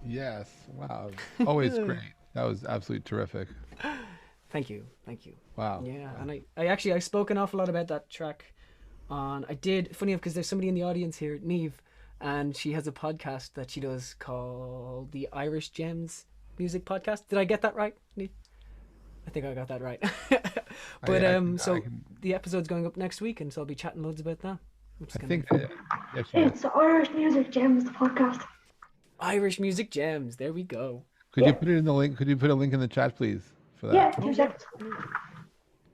Yes. Wow. Always great. That was absolutely terrific. Thank you, thank you. Wow. Yeah, and I spoke an awful lot about that track on, I did, funny enough, because there's somebody in the audience here, Neve, and she has a podcast that she does called the Irish Gems Music Podcast. Did I get that right, Neve? I think I got that right. But the episode's going up next week, and so I'll be chatting loads about that. Which is I think It's the Irish Music Gems podcast. Irish Music Gems, there we go. Could you put it in the link? Could you put a link in the chat, please, for that? Yeah, 2 seconds.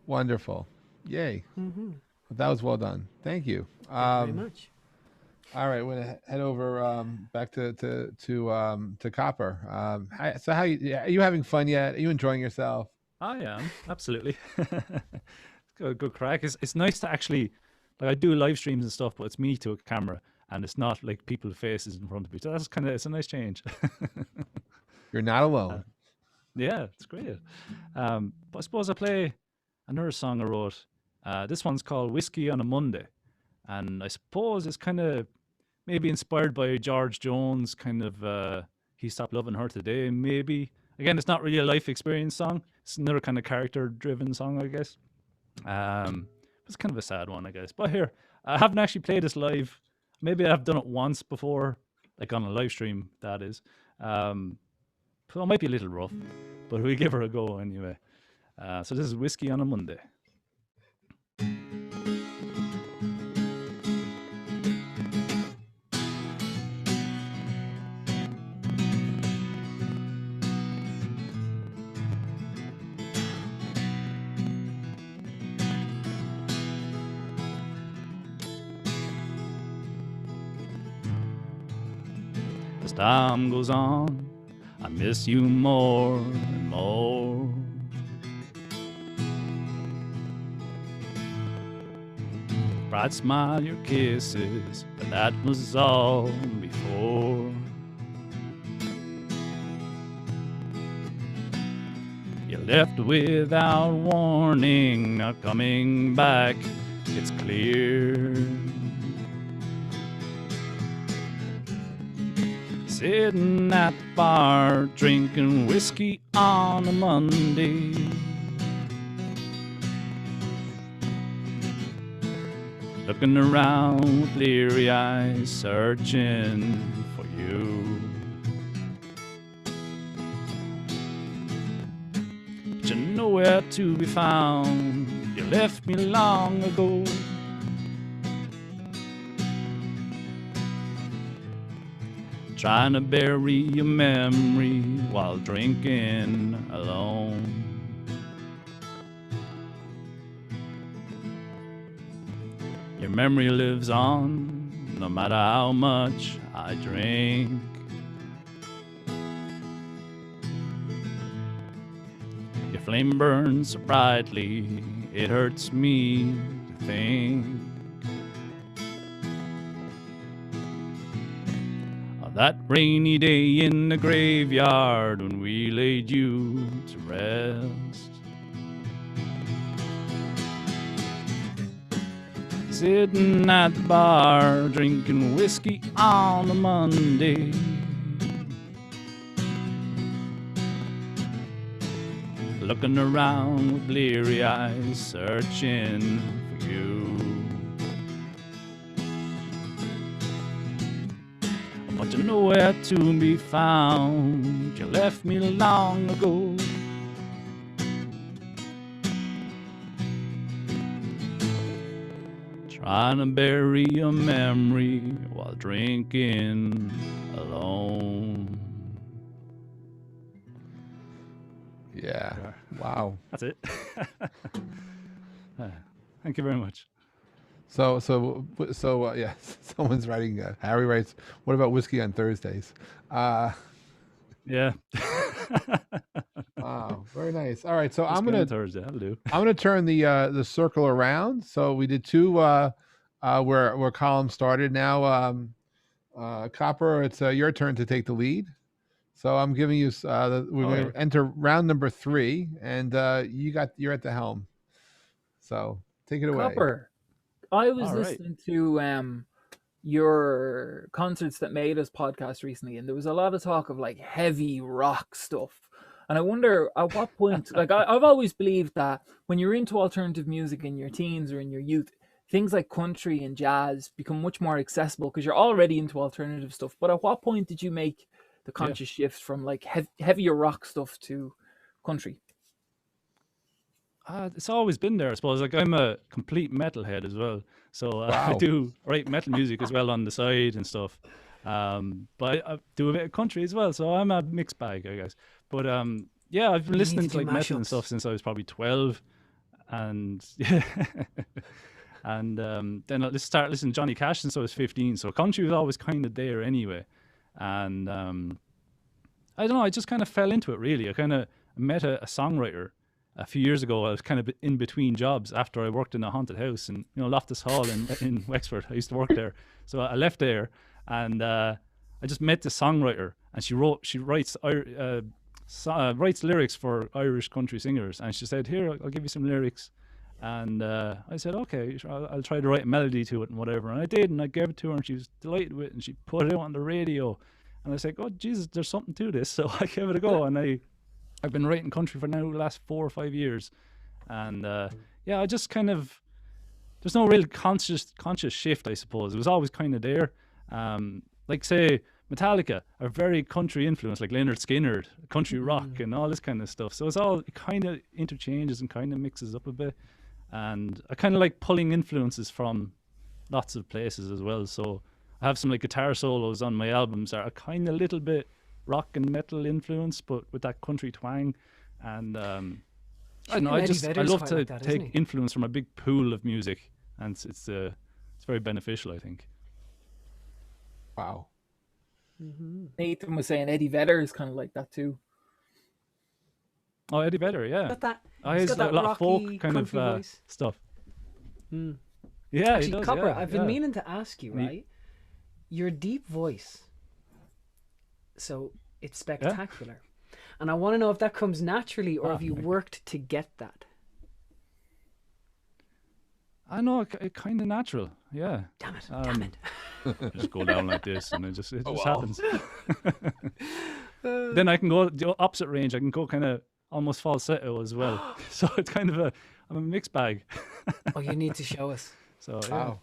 Wonderful. Yay. Mm-hmm. That was well done. Thank you. Thank you very much. All right, we're gonna head over back to Copper. So how are you having fun yet? Are you enjoying yourself? I am, absolutely. Good crack. It's nice to actually, like, I do live streams and stuff, but it's me to a camera, and it's not like people's faces in front of me. So that's it's a nice change. You're not alone. Yeah, it's great. But I suppose I play another song I wrote. This one's called Whiskey on a Monday. And I suppose it's kind of maybe inspired by George Jones, kind of He Stopped Loving Her Today, maybe. Again, it's not really a life experience song. It's another kind of character-driven song, I guess. It's kind of a sad one, I guess. But here, I haven't actually played this live. Maybe I've done it once before, like on a live stream, that is. So it might be a little rough, but we'll give her a go anyway. So this is Whiskey on a Monday. As time goes on, I miss you more and more. Bright smile, your kisses, but that was all before. You left without warning, not coming back, it's clear. Sitting at the bar, drinking whiskey on a Monday. Looking around with leery eyes, searching for you. But you're nowhere to be found, you left me long ago. Trying to bury your memory while drinking alone. Your memory lives on, no matter how much I drink. flame burns so brightly, it hurts me to think of that rainy day in the graveyard when we laid you to rest. Sitting at the bar, drinking whiskey on a Monday. Looking around with bleary eyes, searching for you. But you're nowhere to be found. You left me long ago. Trying to bury your memory while drinking alone. Yeah. Wow. That's it. Thank you very much. So yeah. Someone's writing. Harry writes, "What about whiskey on Thursdays?" Yeah. Wow, very nice. All right, so I'm Whiskey on gonna Thursday. That'll do. I'm gonna turn the circle around. So we did two where Colm started. Now Copper, it's your turn to take the lead. So I'm giving you we're going right. to enter round number 3, and you're at the helm. So take it away. Copper, I was All right. listening to your Concerts That Made Us podcast recently, and there was a lot of talk of like heavy rock stuff. And I wonder at what point, like I've always believed that when you're into alternative music in your teens or in your youth, things like country and jazz become much more accessible because you're already into alternative stuff. But at what point did you make the conscious shift from like heavier rock stuff to country? It's always been there, I suppose. Like I'm a complete metalhead as well, so I Wow. do write metal music as well on the side and stuff. But I do a bit of country as well, so I'm a mixed bag, I guess. But yeah, I've been need listening to to do like metal and mashups. stuff since I was probably 12, and yeah, and then I started listening to Johnny Cash since I was 15. So country was always kind of there anyway, and I don't know, I just kind of fell into it really. I kind of met a songwriter a few years ago. I was kind of in between jobs after I worked in a haunted house in Loftus Hall in Wexford. I used to work there, so I left there, and I just met the songwriter, and she writes lyrics for Irish country singers, and she said, "Here, I'll give you some lyrics." And I said, "Okay, sure, I'll try to write a melody to it and whatever." And I did, and I gave it to her, and she was delighted with it, and she put it out on the radio. And I said, "Oh Jesus, there's something to this." So I gave it a go, and I've been writing country for now the last 4 or 5 years, and yeah, I just kind of, there's no real conscious shift, I suppose. It was always kind of there. Like say Metallica are very country influenced, like Leonard Skinner, country rock and all this kind of stuff. So it kind of interchanges and kind of mixes up a bit, and I kind of like pulling influences from lots of places as well. So I have some like guitar solos on my albums that are kind of a little bit rock and metal influence, but with that country twang. And I don't know, I love to take influence from a big pool of music, and it's very beneficial, I think. Wow. Nathan was saying Eddie Vedder is kind of like that too. Oh, Eddie Vedder, yeah. Got that. He's got got a that lot of rocky folk kind of country voice. stuff. Mm. Yeah, Actually, he does, Copper, yeah, I've been yeah. meaning to ask you, And he- right? Your deep voice, so it's spectacular. And I want to know if that comes naturally or if you worked to get that. I know, it kind of natural, yeah. Damn it. I just go down like this, and it just wow. happens. Then I can go the opposite range. I can go kind of almost falsetto as well. So it's kind of I'm a mixed bag. Oh, you need to show us. So yeah. Wow.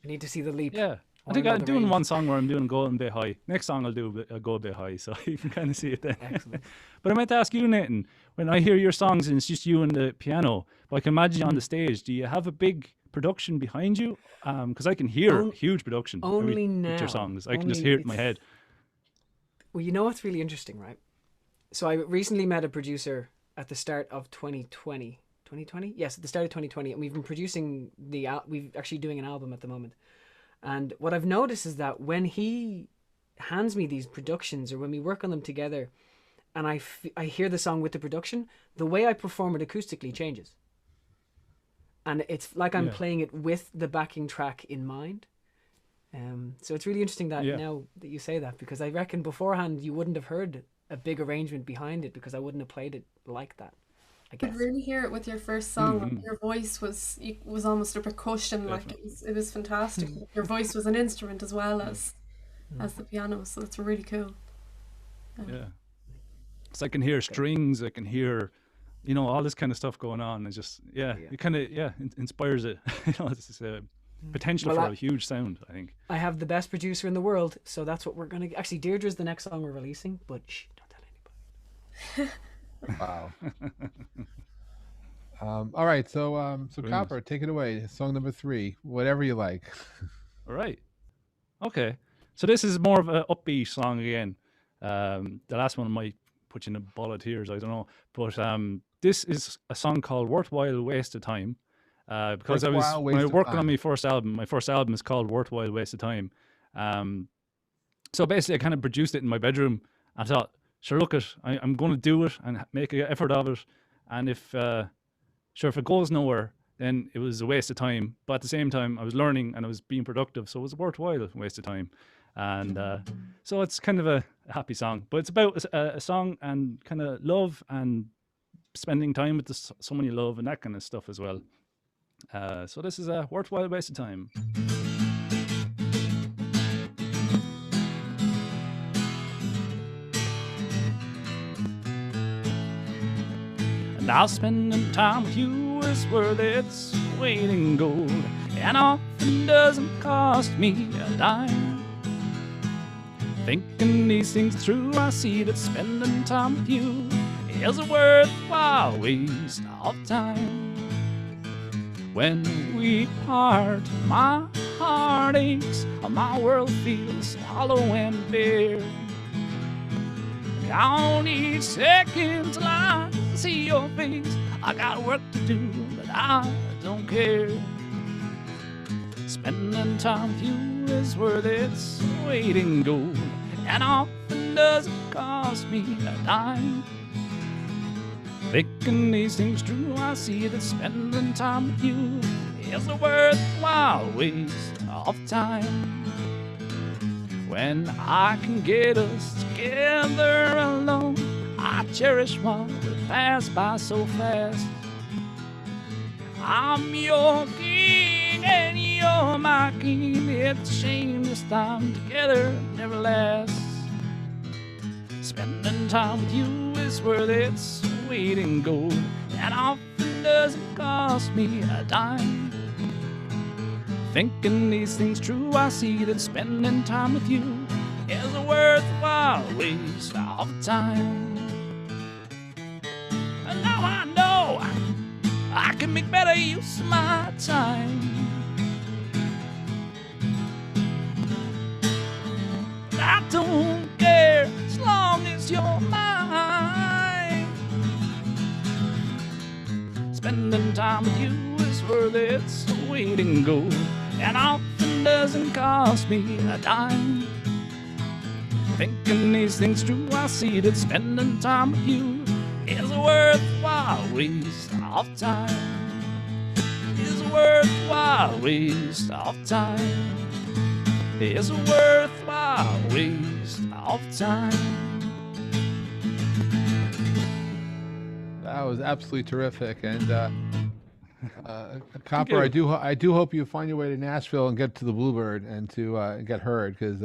I need to see the leap. Yeah. I wanna think know I'm the doing range. one song where I'm doing Go a Bit High. Next song I'll go a bit high, so you can kind of see it then. Excellent. But I meant to ask you, Nathan, when I hear your songs and it's just you and the piano, but I can imagine you on the stage, do you have a big production behind you? Because I can hear huge production only with now. your songs. I can just Only hear it in my it's- head. Well, you know what's really interesting, right? So I recently met a producer at the start of 2020. 2020? Yes, at the start of 2020, and we've been producing we've actually doing an album at the moment. And what I've noticed is that when he hands me these productions or when we work on them together, and I hear the song with the production, the way I perform it acoustically changes. And it's like I'm playing it with the backing track in mind. So it's really interesting that now that you say that, because I reckon beforehand you wouldn't have heard a big arrangement behind it because I wouldn't have played it like that, I I guess. could really hear it with your first song. Like, your voice was almost a percussion. Like it was fantastic. Your voice was an instrument as well as the piano. So that's really cool. Yeah. So I can hear strings. I can hear, you know, all this kind of stuff going on. It's just it kind of inspires it. You know, it's potential for a huge sound, I think. I have the best producer in the world, so that's what we're gonna. Actually, Deirdre's the next song we're releasing, but shh, don't tell anybody. Wow. All right, so Copper, take it away. Song number 3, whatever you like. All right. Okay. So this is more of an upbeat song again. The last one might put you in a ball of tears, I don't know. But this is a song called Worthwhile Waste of Time. Because when I was working on my first album is called Worthwhile Waste of Time. So basically I kind of produced it in my bedroom. I thought, sure, look I'm going to do it and make an effort of it. And if it goes nowhere, then it was a waste of time. But at the same time, I was learning and I was being productive. So it was a worthwhile waste of time. And so it's kind of a happy song. But it's about a song and kind of love and spending time with someone you love and that kind of stuff as well. So this is a worthwhile waste of time. Now spending time with you is worth its weight in gold, and often doesn't cost me a dime. Thinking these things through, I see that spending time with you is a worthwhile waste of time. When we part, my heart aches, my world feels hollow and bare. Count each second till I see your face. I got work to do, but I don't care. Spending time with you is worth its weight in gold, and often doesn't cost me a dime. Thinking these things true, I see that spending time with you is a worthwhile waste of time. When I can get us together alone, I cherish what will pass by so fast. I'm your king and you're my king. It's a shame this time together never lasts. Spending time with you is worth its weight in gold, and often doesn't cost me a dime. Thinking these things true, I see that spending time with you is a worthwhile waste of time. And now I know I can make better use of my time. I don't care as long as you're mine. Spending time with you is worth its weight in gold, and often doesn't cost me a dime. Thinking these things true, I see that spending time with you is a worthwhile waste of time. Is a worthwhile waste of time. Is a worthwhile waste of time. That was absolutely terrific, and Copper, I do hope you find your way to Nashville and get to the Bluebird and to get heard, because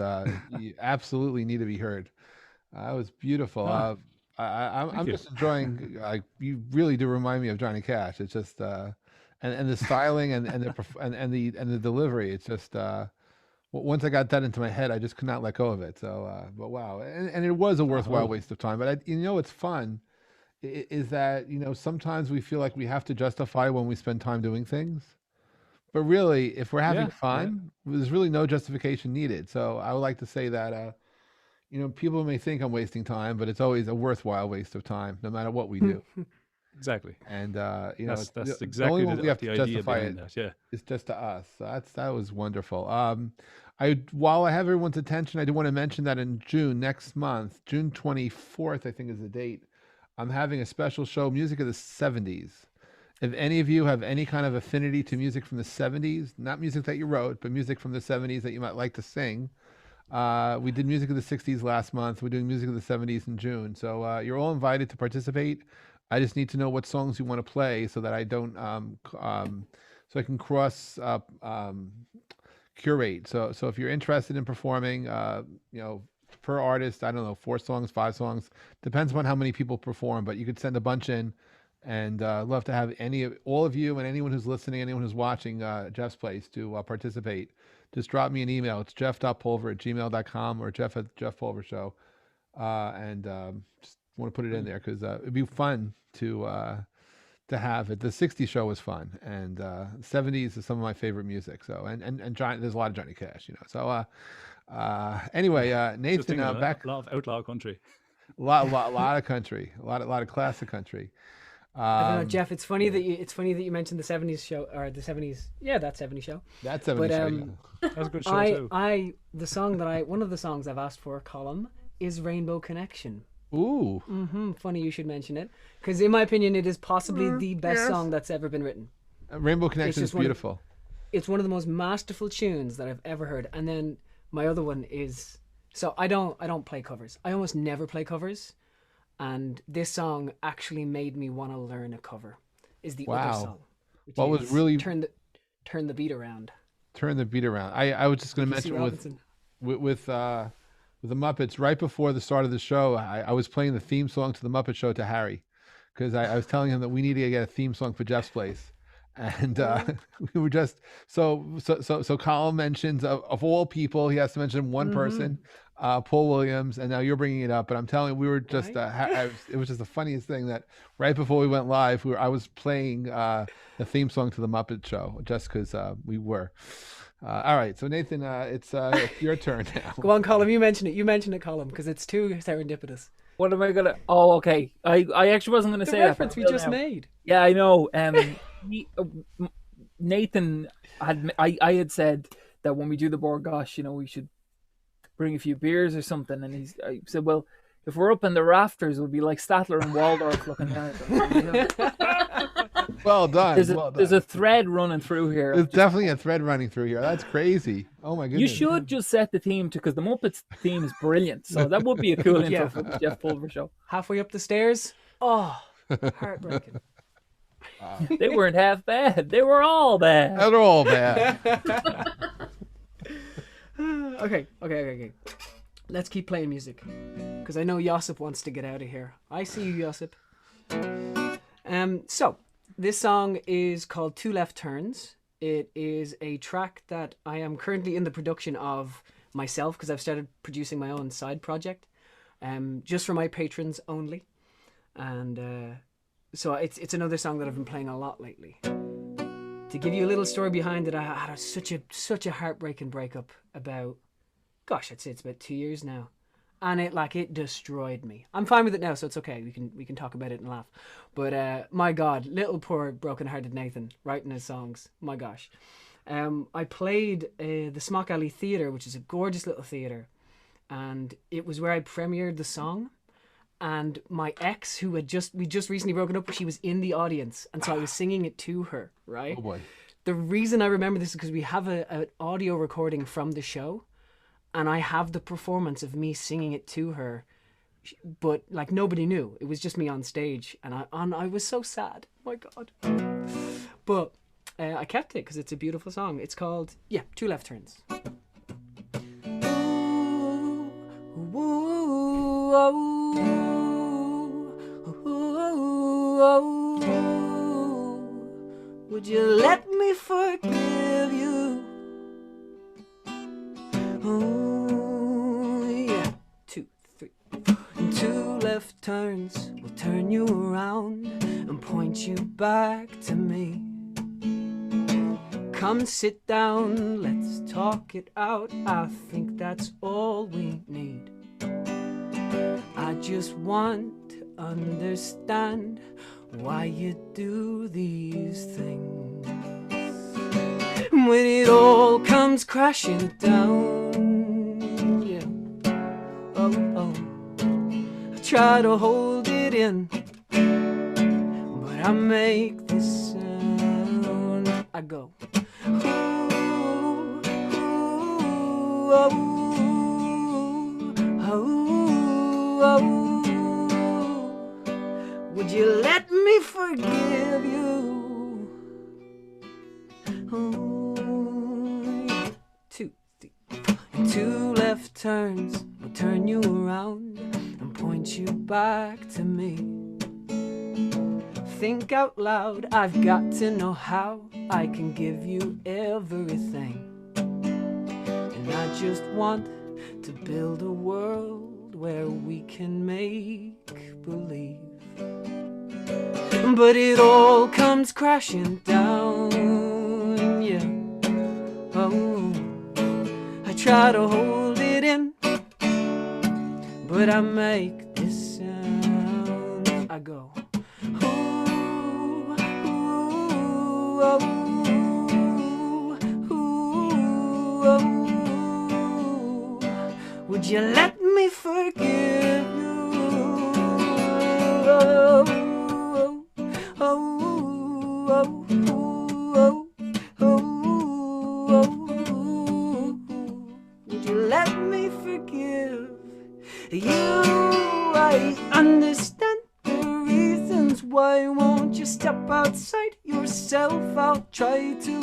you absolutely need to be heard. That was beautiful. I'm just enjoying. You really do remind me of Johnny Cash. It's just and the styling and the delivery. It's just once I got that into my head, I just could not let go of it. So, but wow, and it was a worthwhile waste of time. But it's fun. Is that, sometimes we feel like we have to justify when we spend time doing things, but really, if we're having fun, there's really no justification needed. So I would like to say that, people may think I'm wasting time, but it's always a worthwhile waste of time, no matter what we do. Exactly. And That's the exactly only one we have the to idea justify behind it that. Yeah. is just to us. So that was wonderful. While I have everyone's attention, I do want to mention that in June next month, June 24th, I think is the date. I'm having a special show, Music of the 70s. If any of you have any kind of affinity to music from the 70s, not music that you wrote, but music from the 70s that you might like to sing, we did music of the 60s last month. We're doing music of the 70s in June. So you're all invited to participate. I just need to know what songs you want to play so that I don't, so I can cross curate. So if you're interested in performing, per artist, I don't know, 4 songs, 5 songs, depends on how many people perform, but you could send a bunch in. And love to have all of you and anyone who's listening, anyone who's watching Jeff's Place to participate. Just drop me an email. It's jeff.pulver@gmail.com or jeff@jeffpulver show. And just want to put it in there because it'd be fun to have it. The 60s show was fun, and 70s is some of my favorite music. So and there's a lot of Johnny Cash, So anyway, Nathan, back a lot of outlaw country. a lot of country, a lot of classic country. I don't know, Jeff. It's funny that you mentioned the '70s show or the '70s. Yeah, that '70s show. That '70s show. That was a good show too. One of the songs I've asked for, Colm, is Rainbow Connection. Ooh. Funny you should mention it, because in my opinion, it is possibly the best song that's ever been written. Rainbow Connection is beautiful. It's one of the most masterful tunes that I've ever heard. And then my other one is, so I don't play covers. I almost never play covers. And this song actually made me want to learn a cover. Is the other song? What was really turn the beat around? Turn the beat around. I was just going to mention with the Muppets right before the start of the show. I was playing the theme song to the Muppet Show to Harry because I was telling him that we need to get a theme song for Jeff's Place. And we were just so Colm mentions of all people, he has to mention one person, Paul Williams, and now you're bringing it up. But I'm telling you, we were just it was just the funniest thing that right before we went live, I was playing the theme song to the Muppet Show just because we were. All right, so Nathan, it's your turn now. Go on, Colm. You mentioned it, Colm, because it's too serendipitous. What am I gonna? Oh, okay. I actually wasn't gonna say that. The reference we just made. Yeah, I know. Nathan I had said that when we do the Borgosh, we should bring a few beers or something, and I said, well, if we're up in the rafters, it would be like Statler and Waldorf looking down. Well done. There's a thread running through here. There's definitely a thread running through here. That's crazy. Oh my goodness. You should just set the theme because the Muppets theme is brilliant. So that would be a cool intro for the Jeff Pulver show. Halfway up the stairs. Oh, heartbreaking. They weren't half bad. They were all bad. They're all bad. Okay. Let's keep playing music because I know Josip wants to get out of here. I see you, Josip. So this song is called Two Left Turns. It is a track that I am currently in the production of myself because I've started producing my own side project, just for my patrons only, and so it's another song that I've been playing a lot lately. To give you a little story behind it, I had such a heartbreaking breakup about, gosh, I'd say it's about 2 years now, and it destroyed me. I'm fine with it now, so it's okay. We can talk about it and laugh. But my God, little poor broken-hearted Nathan writing his songs. My gosh, I played the Smock Alley Theatre, which is a gorgeous little theatre, and it was where I premiered the song. And my ex, who we just recently broken up, she was in the audience, and so I was singing it to her. Right. Oh boy. The reason I remember this is because we have an audio recording from the show, and I have the performance of me singing it to her, but nobody knew. It was just me on stage, and I was so sad. My God. But I kept it because it's a beautiful song. It's called Two Left Turns. Would you let me forgive you? Oh, yeah. 2, 3, 4. 2 left turns will turn you around and point you back to me. Come sit down, let's talk it out. I think that's all we need. I just want to understand why you do these things. When it all comes crashing down, yeah. Oh, oh. I try to hold it in, but I make this sound. I go, ooh, ooh, oh, oh, oh. Would you let me forgive you? Oh, yeah. Two left turns will turn you around and point you back to me. Think out loud, I've got to know how I can give you everything. And I just want to build a world where we can make believe. But it all comes crashing down, yeah. Oh, I try to hold it in, but I make this sound. I go, ooh, ooh, oh, ooh, oh. Would you let me forgive you? Oh, oh, oh, oh, oh, oh. Would you let me forgive you? I understand the reasons why. Won't you step outside yourself? I'll try to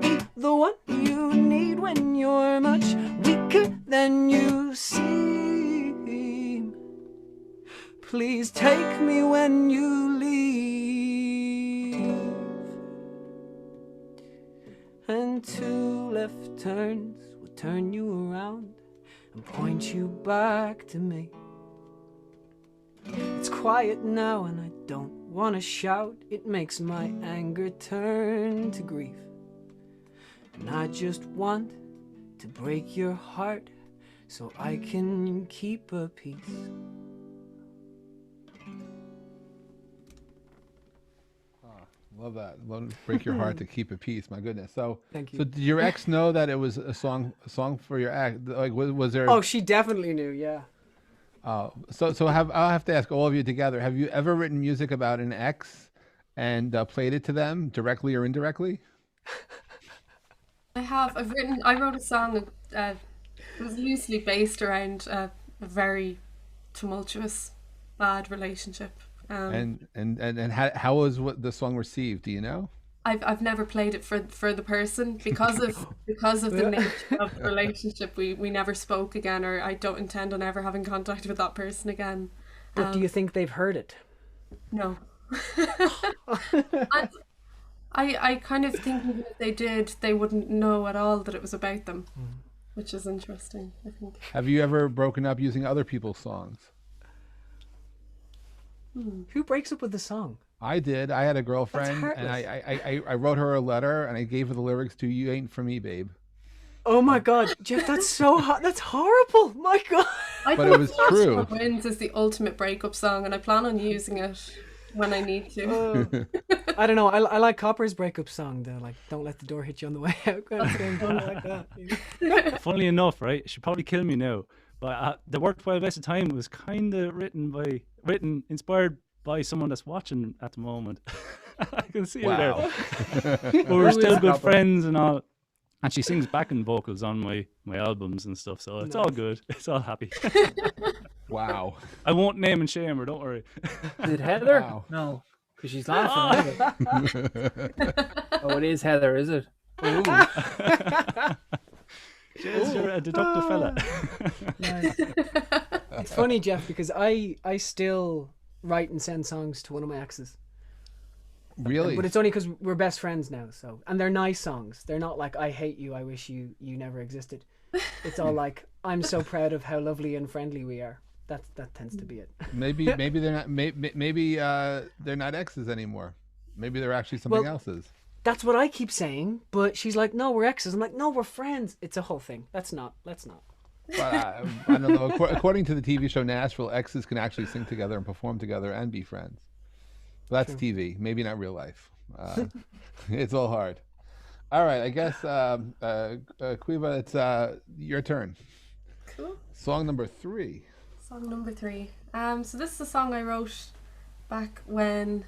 be the one you need when you're much weaker than you seem. Please take me when you leave. And two left turns will turn you around and point you back to me. It's quiet now and I don't want to shout. It makes my anger turn to grief. And I just want to break your heart so I can keep a peace. Love that. Love to break your heart to keep at peace. My goodness. So, Thank you. So did your ex know that it was a song for your ex? Like, was there? Oh, she definitely knew. Yeah. I'll have to ask all of you together. Have you ever written music about an ex and played it to them directly or indirectly? I wrote a song. It was loosely based around a very tumultuous, bad relationship. And how was the song received? Do you know? I've never played it for the person because of the nature of the relationship. We never spoke again, or I don't intend on ever having contact with that person again. But do you think they've heard it? No. I kind of think even if they did, they wouldn't know at all that it was about them, which is interesting, I think. Have you ever broken up using other people's songs? Who breaks up with the song? I did. I had a girlfriend, and I wrote her a letter, and I gave her the lyrics to "You Ain't For Me, Babe." Oh my God, Jeff, that's so that's horrible. My God. But it was true. Wins is the ultimate breakup song, and I plan on using it when I need to. I don't know. I like Copper's breakup song though. Like, don't let the door hit you on the way out. Like that. Funnily enough, right? She'd probably kill me now. But the worthwhile waste of time was kind of inspired by someone that's watching at the moment. I can see her there. But we're still good friends and all. And she sings backing vocals on my albums and stuff, so it's all good. It's all happy. Wow. I won't name and shame her, don't worry. Is it Heather? Wow. No, because she's laughing. Oh, it is Heather, is it? Jeez, you're a deductive fella. It's funny, Jeff, because I still write and send songs to one of my exes. Really? But it's only because we're best friends now. So, and they're nice songs. They're not like "I hate you, I wish you never existed." It's all like, "I'm so proud of how lovely and friendly we are." That tends to be it. Maybe they're not. Maybe they're not exes anymore. Maybe they're actually something else's. That's what I keep saying. But she's like, "No, we're exes." I'm like, "No, we're friends." It's a whole thing. Let's not. But I don't know. According to the TV show Nashville, exes can actually sing together and perform together and be friends. Well, that's TV, maybe not real life. It's all hard. All right, I guess Quiva, it's your turn. Cool. Song number 3. Song number 3. So this is a song I wrote back when,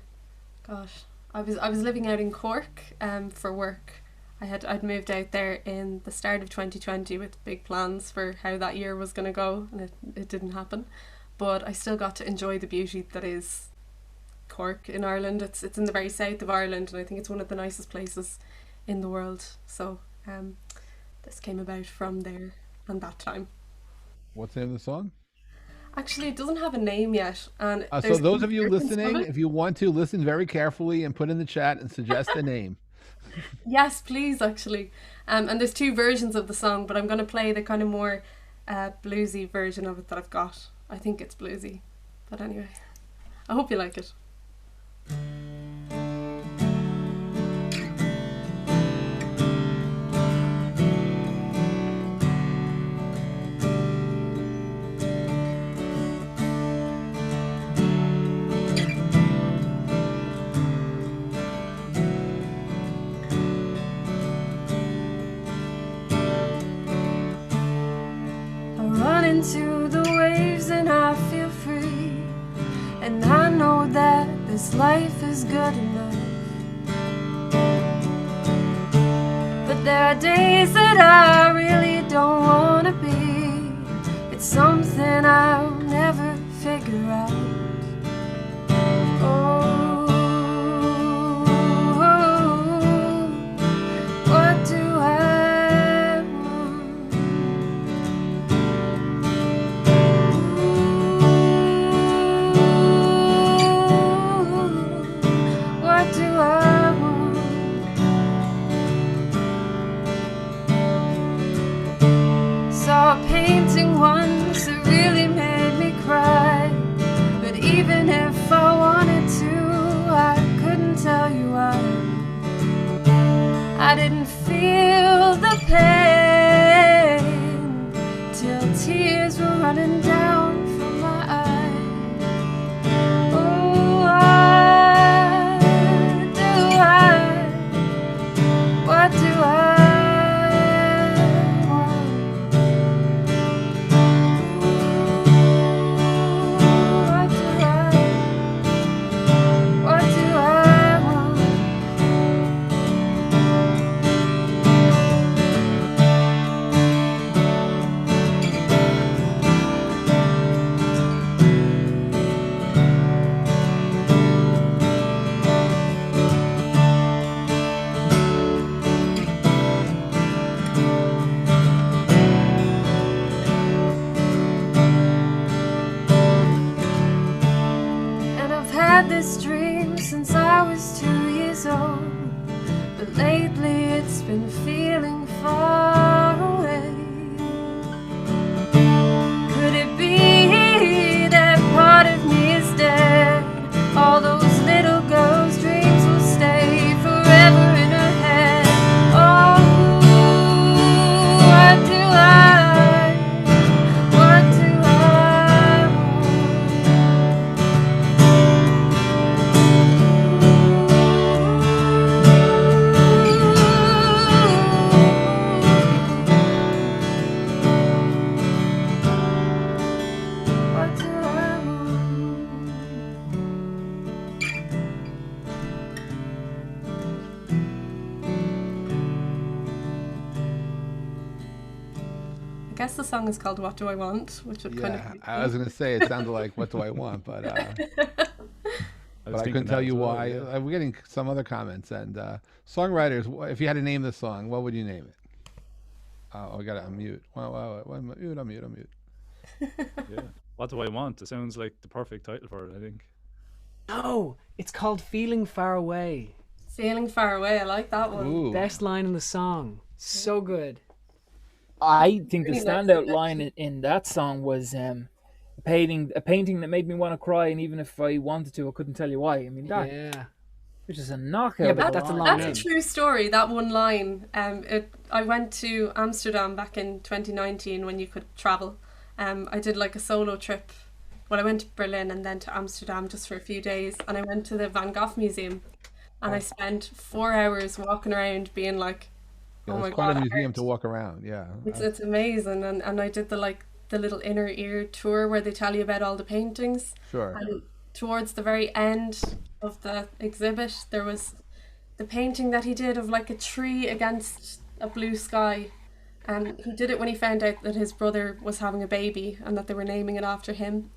gosh, I was living out in Cork for work. I'd moved out there in the start of 2020 with big plans for how that year was going to go, and it didn't happen. But I still got to enjoy the beauty that is Cork in Ireland. It's in the very south of Ireland, and I think it's one of the nicest places in the world. So this came about from there and that time. What's the name of the song? Actually, it doesn't have a name yet. And So those of you listening, if you want to listen very carefully and put in the chat and suggest a name. Yes, please, actually. And there's 2 versions of the song, but I'm going to play the kind of more bluesy version of it that I've got. I think it's bluesy. But anyway, I hope you like it. Into the waves and I feel free, and I know that this life is good enough. But there are days that I really don't want to be. It's something I'll never figure out. What do I want? What do I want? Saw a painting once that really made me cry, but even if I wanted to, I couldn't tell you why. I didn't feel the pain till tears were running down from my eyes. Oh, what do I want? What do I want? And I've had this dream since I was 2 years old, but lately it's been feeling far away. Could it be that part of me is dead? All those little girls' dreams will stay forever in her head. Oh, what do I What do I want? I guess the song is called What Do I Want, which would kind of... Yeah, I was going to say it sounded like What Do I Want, but I couldn't tell you why. We're getting some other comments. And Songwriters, if you had to name the song, what would you name it? Oh, I got to unmute. Wow. Unmute. Yeah. What do I want? It sounds like the perfect title for it, I think. No, it's called Feeling Far Away. Feeling Far Away, I like that one. Ooh. Best line in the song. So good. I think the Really nice standout selection. line in that song was a painting that made me want to cry, and even if I wanted to, I couldn't tell you why. I mean, that Yeah. which is a knockout. Yeah, but of that's a line. long That's name. a true story, that one line. I went to Amsterdam back in 2019 when you could travel. I did like a solo trip Well, I went to Berlin and then to Amsterdam just for a few days, and I went to the Van Gogh Museum, and I spent 4 hours walking around being like, Yeah, oh my it's quite a God, museum art. to walk around. Yeah. It's amazing, and I did the little inner ear tour where they tell you about all the paintings. Sure. And towards the very end of the exhibit, there was the painting that he did of like a tree against a blue sky. And he did it when he found out that his brother was having a baby and that they were naming it after him.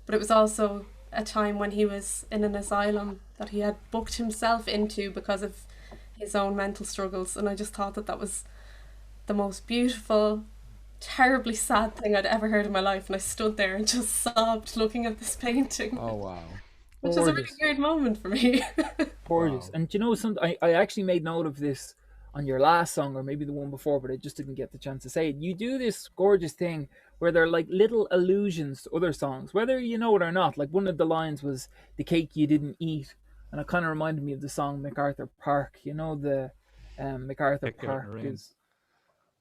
But it was also a time when he was in an asylum that he had booked himself into because of his own mental struggles. And I just thought that was the most beautiful, terribly sad thing I'd ever heard in my life. And I stood there and just sobbed looking at this painting. Oh, wow. Which is a really weird moment for me. Gorgeous. Wow. And you know, I actually made note of this on your last song, or maybe the one before, but I just didn't get the chance to say it. You do this gorgeous thing where they're like little allusions to other songs, whether you know it or not. Like one of the lines was "the cake you didn't eat," and it kind of reminded me of the song "MacArthur Park." You know, the MacArthur Park is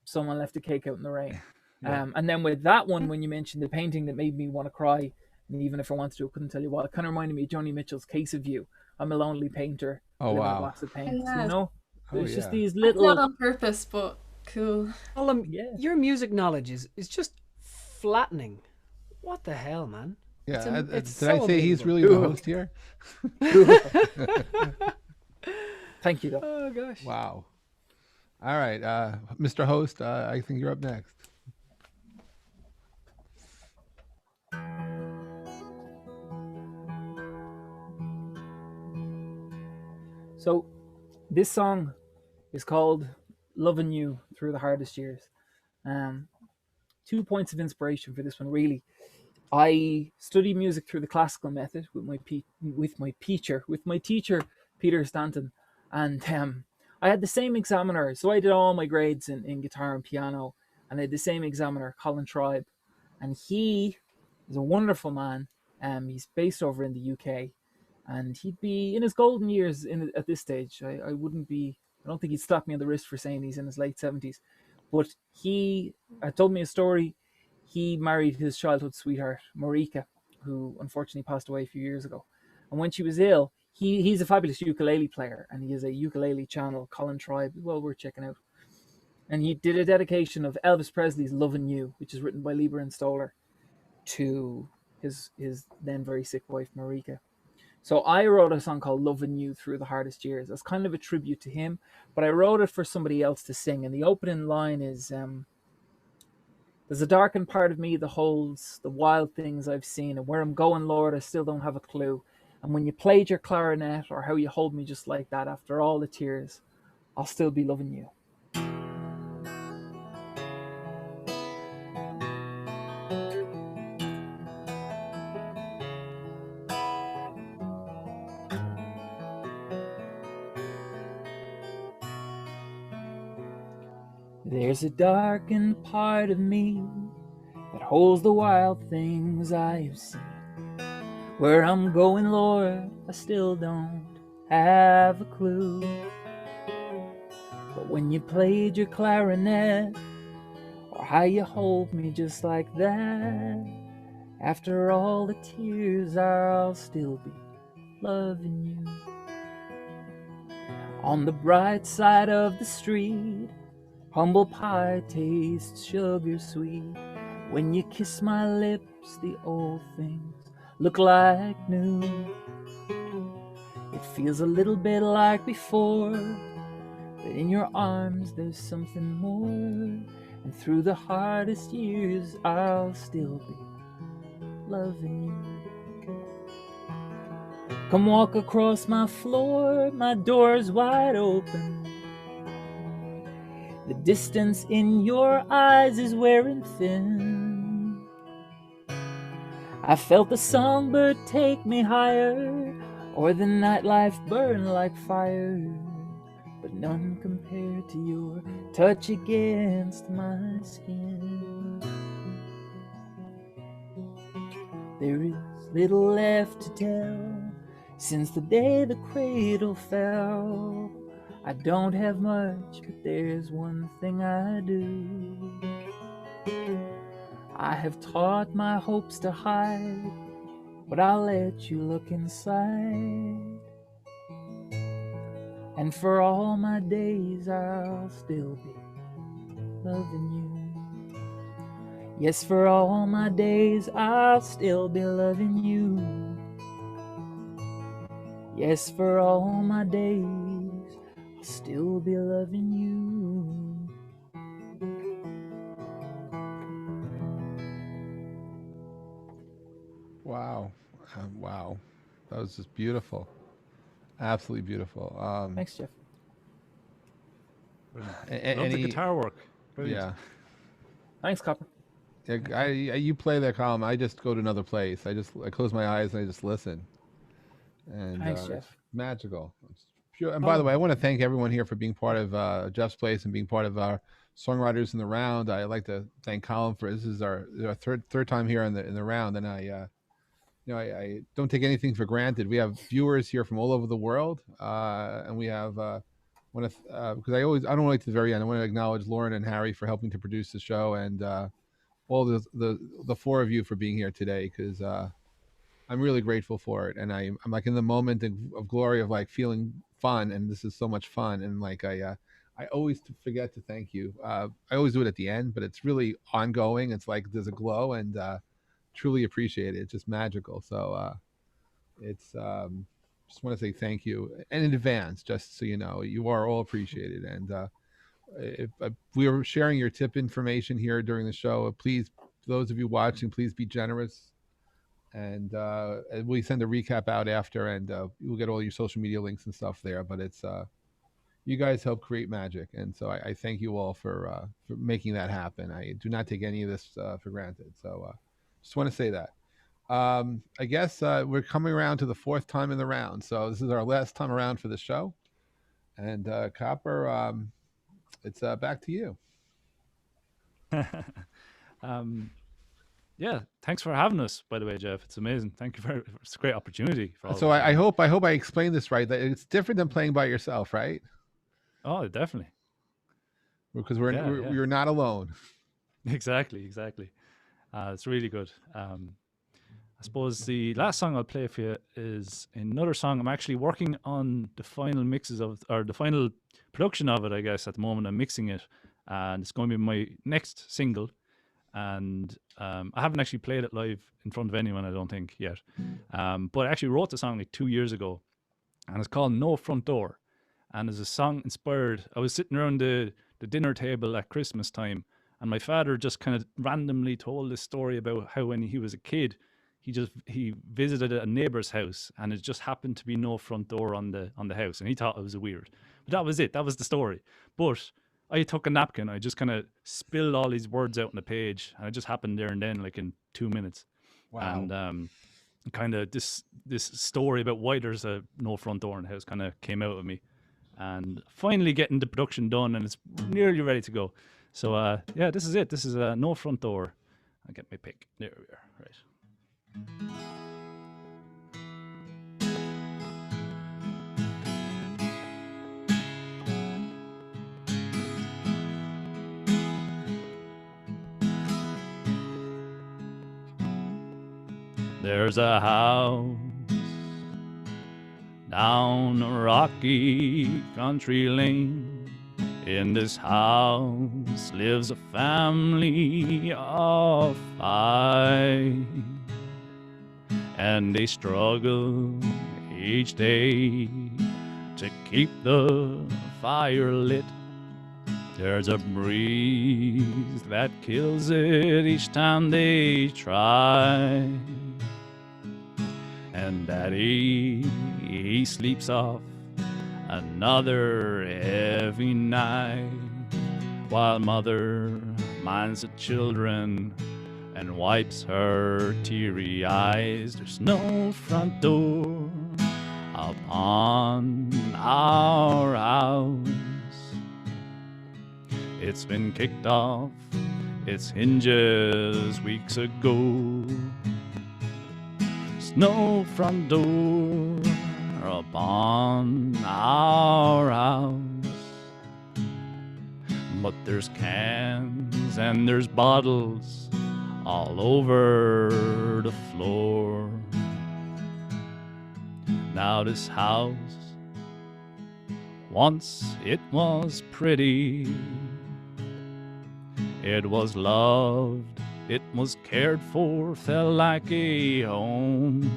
someone left a cake out in the rain. Yeah. And then with that one, when you mentioned the painting that made me want to cry, and even if I wanted to, I couldn't tell you what, it kind of reminded me of Joni Mitchell's "Case of You." I'm a lonely painter. Oh, wow. A glass of paint, you know? There's just Yeah. these little... Not on purpose, but cool. Colm, your music knowledge is just flattening. What the hell, man? Yeah, it's did so I say amazing. he's really the host here? Thank you, though. Oh, gosh. Wow. All right, Mr. Host, I think you're up next. So, this song is called "Loving You Through the Hardest Years." 2 points of inspiration for this one, really. I studied music through the classical method with my teacher Peter Stanton, and I had the same examiner. So I did all my grades in guitar and piano, and I had the same examiner, Colin Tribe, and he is a wonderful man. He's based over in the UK. And he'd be in his golden years at this stage. I don't think he'd slap me on the wrist for saying he's in his late 70s. But he told me a story. He married his childhood sweetheart, Marika, who unfortunately passed away a few years ago. And when she was ill, he's a fabulous ukulele player, and he has a ukulele channel, Colin Tribe, well worth checking out. And he did a dedication of Elvis Presley's "Lovin' You," which is written by Lieber and Stoller, to his then very sick wife, Marika. So I wrote a song called "Loving You Through the Hardest Years" as kind of a tribute to him, but I wrote it for somebody else to sing. And the opening line is, "There's a darkened part of me that holds the wild things I've seen, and where I'm going, Lord, I still don't have a clue. And when you played your clarinet, or how you hold me just like that, after all the tears, I'll still be loving you." There's a darkened part of me that holds the wild things I've seen. Where I'm going, Lord, I still don't have a clue. But when you played your clarinet, or how you hold me just like that, after all the tears, I'll still be loving you. On the bright side of the street, humble pie tastes sugar sweet. When you kiss my lips, the old things look like new. It feels a little bit like before, but in your arms there's something more. And through the hardest years, I'll still be loving you. Come walk across my floor, my door's wide open. The distance in your eyes is wearing thin. I felt the songbird take me higher, or the nightlife burn like fire, but none compared to your touch against my skin. There is little left to tell since the day the cradle fell. I don't have much, but there's one thing I do. I have taught my hopes to hide but I'll let you look inside. And for all my days I'll still be loving you. Yes, for all my days I'll still be loving you. Yes, for all my days I'll still be loving you. Wow. Wow. That was just beautiful. Absolutely beautiful. Thanks, Jeff. Love the guitar work. Brilliant. Yeah. Thanks, Copper. Yeah, you play that column. I just go to another place. I close my eyes and I just listen. And Thanks, it's Jeff. magical. It's pure. And by the way, I want to thank everyone here for being part of Jeff's Place and being part of our Songwriters in the Round. I'd like to thank Colm for this is our third time here in the round, and I don't take anything for granted. We have viewers here from all over the world, and we have because I don't wait to the very end. I want to acknowledge Lauren and Harry for helping to produce the show, and all the four of you for being here today, because I'm really grateful for it, and I'm like in the moment of glory of like feeling fun, and this is so much fun, and like I always forget to thank you. I always do it at the end, but it's really ongoing. It's like there's a glow, and truly appreciate it. It's just magical. So it's just want to say thank you, and in advance, just so you know, you are all appreciated. And if we are sharing your tip information here during the show, please, those of you watching, please be generous. And we send a recap out after, and you'll get all your social media links and stuff there. But it's you guys help create magic, and so I thank you all for making that happen. I do not take any of this for granted. So just want to say that. I guess we're coming around to the fourth time in the round, so this is our last time around for the show. And Copper, it's back to you. Yeah, thanks for having us, by the way, Jeff. It's amazing. Thank you very. It's a great opportunity for all. So I hope I explained this right. That it's different than playing by yourself, right? Oh, definitely. Because we're not alone. Exactly. It's really good. I suppose the last song I'll play for you is another song. I'm actually working on the final mixes or the final production of it, I guess, at the moment. I'm mixing it, and it's going to be my next single. And I haven't actually played it live in front of anyone, I don't think, yet. But I actually wrote the song like 2 years ago, and it's called No Front Door. And it's a song inspired. I was sitting around the dinner table at Christmas time, and my father just kind of randomly told this story about how when he was a kid, he visited a neighbor's house, and it just happened to be no front door on the house, and he thought it was weird. But that was it. That was the story. But I took a napkin. I just kind of spilled all these words out on the page, and it just happened there and then, like in 2 minutes. Wow. And kind of this story about why there's a no front door in the house kind of came out of me, and finally getting the production done, and it's nearly ready to go. So yeah, this is it. This is a no front door. I'll get my pick. There we are. Right. There's a house down a rocky country lane. In this house lives a family of 5, and they struggle each day to keep the fire lit. There's a breeze that kills it each time they try. And Daddy, he sleeps off another heavy night, while Mother minds the children and wipes her teary eyes. There's no front door upon our house. It's been kicked off its hinges weeks ago. There's no front door upon our house, but there's cans and there's bottles all over the floor. Now this house, once it was pretty. It was loved, it was cared for, felt like a home.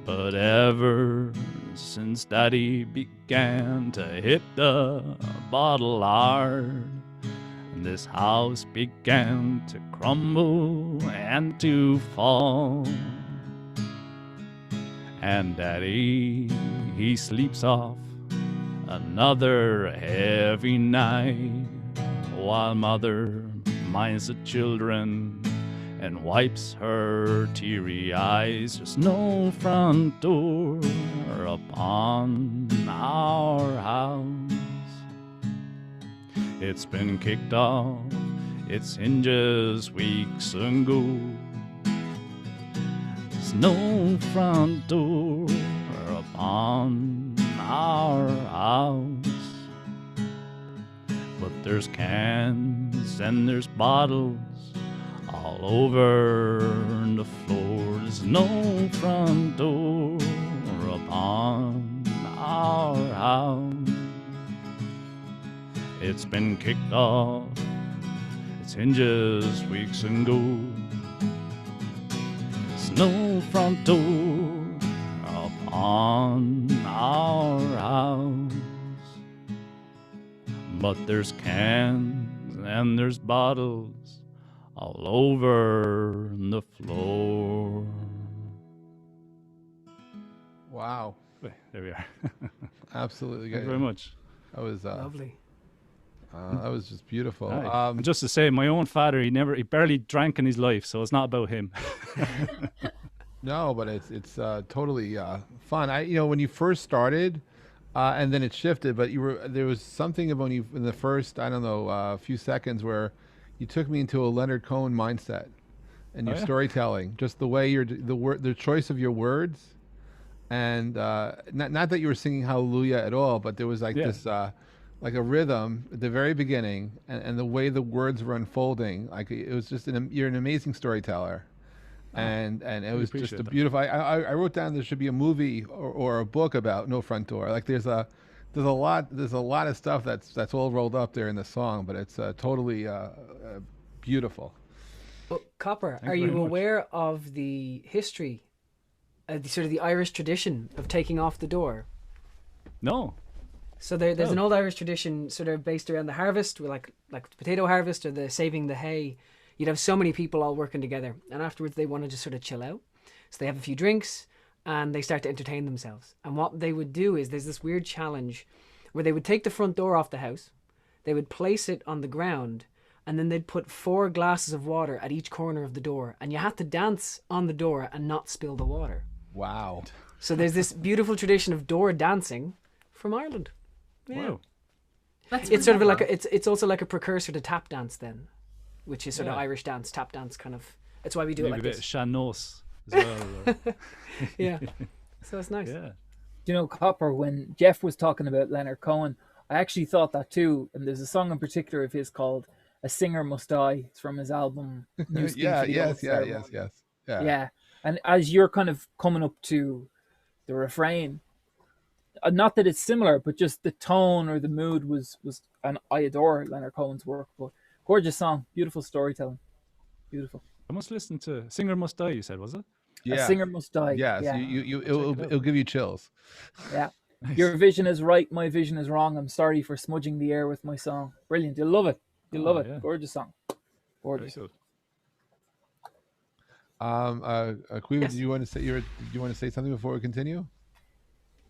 But ever since Daddy began to hit the bottle hard, this house began to crumble and to fall. And Daddy, he sleeps off another heavy night, while Mother minds the children and wipes her teary eyes. There's no front door upon our house. It's been kicked off its hinges weeks ago. There's no front door upon our house. But there's cans and there's bottles all over the floor. There's no front door upon our house. It's been kicked off its hinges weeks ago. There's no front door upon our house. But there's cans and there's bottles all over the floor. Wow. There we are. Absolutely Thank good. you very much. That was Lovely. that was just beautiful. Aye. And just to say, my own father, he barely drank in his life, so it's not about him. No, but it's totally fun. When you first started, and then it shifted, but there was something about you in the first, I don't know, few seconds where you took me into a Leonard Cohen mindset and your storytelling, just the way the choice of your words, and not that you were singing Hallelujah at all, but there was like this like a rhythm at the very beginning, and the way the words were unfolding, like it was just you're an amazing storyteller. And it was just a beautiful. I wrote down there should be a movie or a book about No Front Door. Like there's a lot of stuff that's all rolled up there in the song, but it's totally beautiful. Well, Copper, are you aware of the history, sort of the Irish tradition of taking off the door? No. So there's an old Irish tradition sort of based around the harvest, with like the potato harvest or the saving the hay. You'd have so many people all working together, and afterwards they want to just sort of chill out. So they have a few drinks and they start to entertain themselves. And what they would do is there's this weird challenge where they would take the front door off the house, they would place it on the ground, and then they'd put 4 glasses of water at each corner of the door, and you had to dance on the door and not spill the water. Wow. So there's this beautiful tradition of door dancing from Ireland. Yeah. Wow. It's sort of like it's also like a precursor to tap dance then, which is sort of Irish dance, tap dance kind of. It's why we do Maybe it like a bit this. of Shanos as well. Yeah. So it's nice. Yeah. Do you know, Copper, when Jeff was talking about Leonard Cohen, I actually thought that too. And there's a song in particular of his called "A Singer Must Die." It's from his album. New Scheme for the Old Ceremony. Yeah. And as you're kind of coming up to the refrain, not that it's similar, but just the tone or the mood was, and I adore Leonard Cohen's work, but gorgeous song, beautiful storytelling, beautiful. I must listen to Singer Must Die, you said, was it? A Singer Must Die. Yes, Yeah. it'll give you chills. Yeah. Nice. Your vision is right, my vision is wrong. I'm sorry for smudging the air with my song. Brilliant. You'll love it. You'll love it. Yeah. Gorgeous song. Gorgeous. Very good. Caoimhe, Yes. did you want to say something before we continue?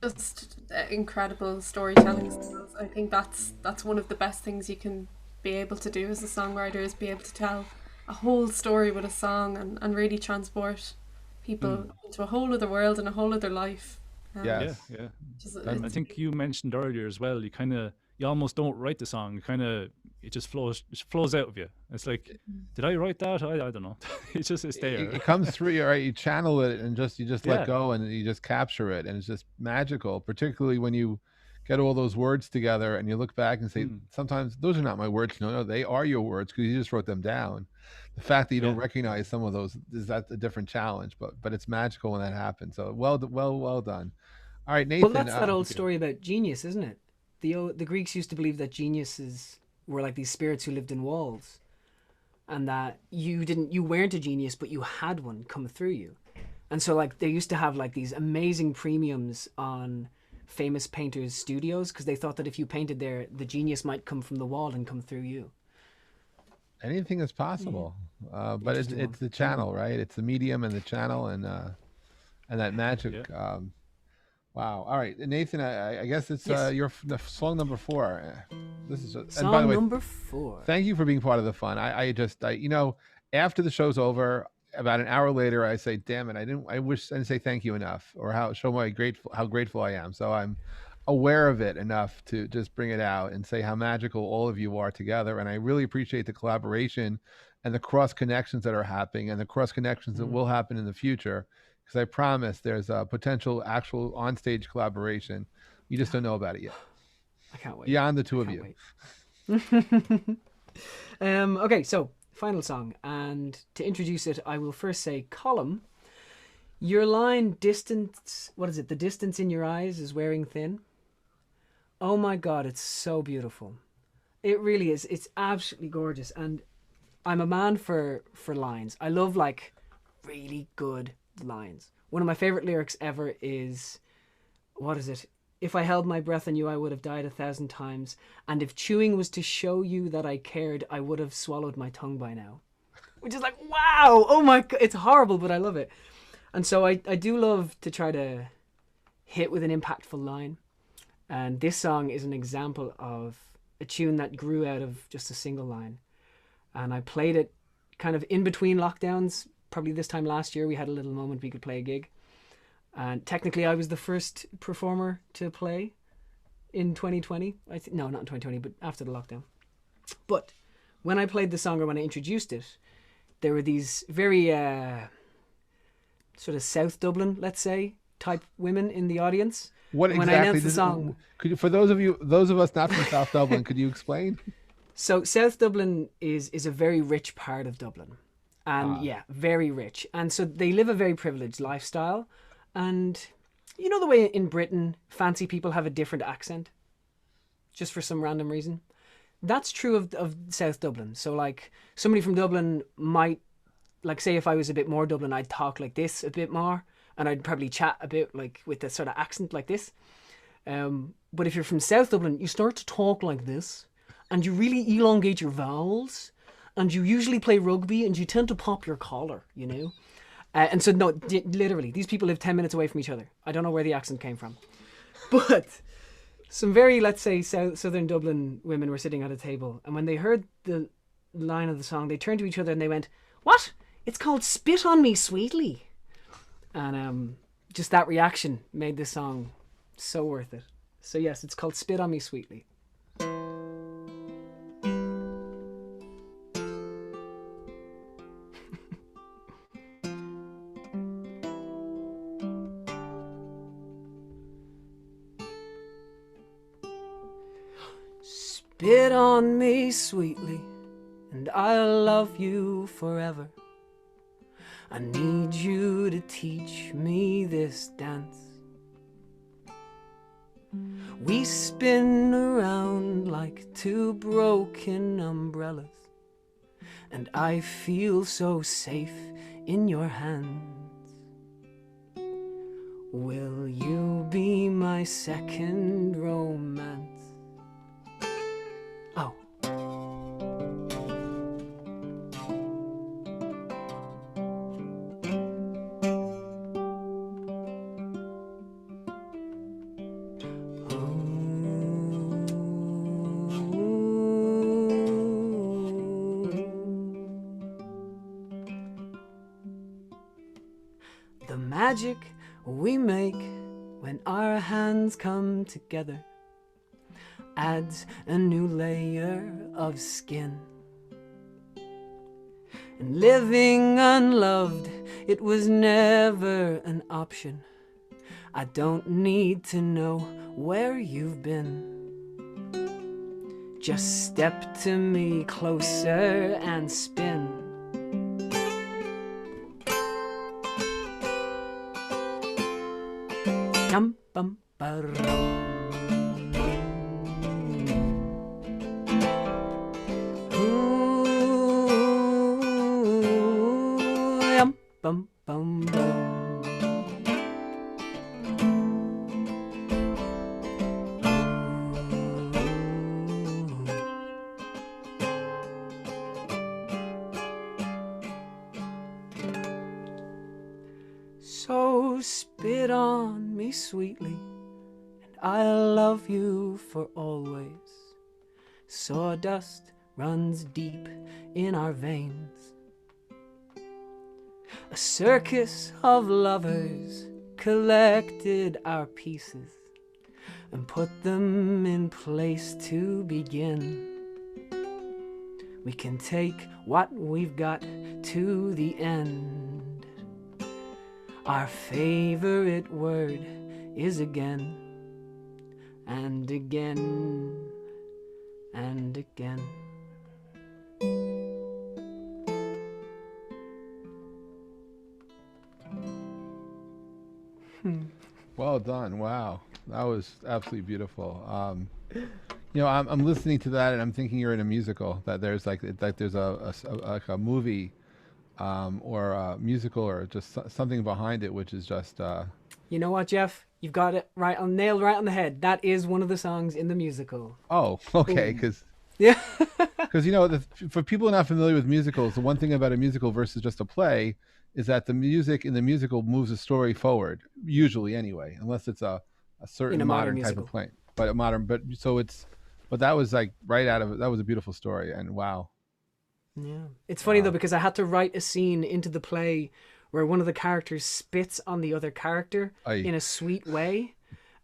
Just incredible storytelling skills. I think that's one of the best things you can be able to do as a songwriter, is be able to tell a whole story with a song and really transport people into a whole other world and a whole other life. Yes. Yeah. It's- I think you mentioned earlier as well, you almost don't write the song. It just flows out of you. It's like, did I write that? I don't know. It's there. It comes through you, right? You channel it and you just let Yeah. go and you just capture it, and it's just magical. Particularly when you get all those words together and you look back and say, sometimes those are not my words. No, they are your words because you just wrote them down. The fact that you don't recognize some of those that's a different challenge, but it's magical when that happens. So well done. All right, Nathan. Well, that's that old story about genius, isn't it? The Greeks used to believe that geniuses were like these spirits who lived in walls, and that you weren't a genius, but you had one come through you. And so like they used to have like these amazing premiums on famous painters' studios because they thought that if you painted there, the genius might come from the wall and come through you. Anything is possible, but it's the channel, right? It's the medium and the channel and that magic. Yeah. Wow. All right, Nathan. I guess it's your song number 4. This is song and by the way, number 4. Thank you for being part of the fun. I after the show's over, about an hour later, I say, "Damn it! I wish I didn't say thank you enough, or how grateful I am." So I'm aware of it enough to just bring it out and say how magical all of you are together. And I really appreciate the collaboration and the cross connections that are happening and the cross connections that will happen in the future. Because I promise there's a potential actual onstage collaboration. You just don't know about it yet. I can't wait. Beyond the two of you. Okay, so final song. And to introduce it, I will first say, Colm, your line, distance, what is it? The distance in your eyes is wearing thin. Oh my God, it's so beautiful. It really is. It's absolutely gorgeous. And I'm a man for lines. I love like really good lines. One of my favorite lyrics ever is, what is it? If I held my breath and you, I would have died 1,000 times. And if chewing was to show you that I cared, I would have swallowed my tongue by now. Which is like, wow. Oh my God. It's horrible, but I love it. And so I do love to try to hit with an impactful line. And this song is an example of a tune that grew out of just a single line. And I played it kind of in between lockdowns. Probably this time last year, we had a little moment we could play a gig. And technically, I was the first performer to play in 2020. No, not in 2020, but after the lockdown. But when I played the song or when I introduced it, there were these very sort of South Dublin, let's say, type women in the audience. What exactly? When I announced the song, could you, for those of us not from South Dublin, could you explain? So South Dublin is a very rich part of Dublin. And yeah, very rich. And so they live a very privileged lifestyle. And you know the way in Britain, fancy people have a different accent? Just for some random reason? That's true of South Dublin. So like somebody from Dublin might, like say if I was a bit more Dublin, I'd talk like this a bit more. And I'd probably chat a bit like with the sort of accent like this. But if you're from South Dublin, you start to talk like this. And you really elongate your vowels. And you usually play rugby and you tend to pop your collar, you know? And so, no, literally, these people live 10 minutes away from each other. I don't know where the accent came from. But some very, let's say, southern Dublin women were sitting at a table. And when they heard the line of the song, they turned to each other and they went, "What? It's called Spit on Me Sweetly." And just that reaction made this song so worth it. So yes, it's called Spit on Me Sweetly. Spit on me sweetly, and I'll love you forever. I need you to teach me this dance. We spin around like two broken umbrellas, and I feel so safe in your hands. Will you be my second romance? Oh. The magic we make when our hands come together adds a new layer of skin. And living unloved, it was never an option. I don't need to know where you've been. Just step to me closer and spin. Yum bum ba-rum. Yum bum bum bum. So spit on me sweetly, and I'll love you for always. Sawdust runs deep in our veins. A circus of lovers collected our pieces and put them in place to begin. We can take what we've got to the end. Our favorite word is again, and again, and again. Well done. Wow, that was absolutely beautiful. I'm listening to that and I'm thinking you're in a musical. That there's like there's like a movie, or a musical, or just something behind it, which is just. You know what, Jeff? You've got it right on, nailed right on the head. That is one of the songs in the musical. Oh, okay, because. Yeah. Because for people not familiar with musicals, the one thing about a musical versus just a play is that the music in the musical moves the story forward, usually anyway, unless it's a certain modern type of play. But that was like right out of it. That was a beautiful story, and wow. Yeah, it's funny though, because I had to write a scene into the play where one of the characters spits on the other character in a sweet way,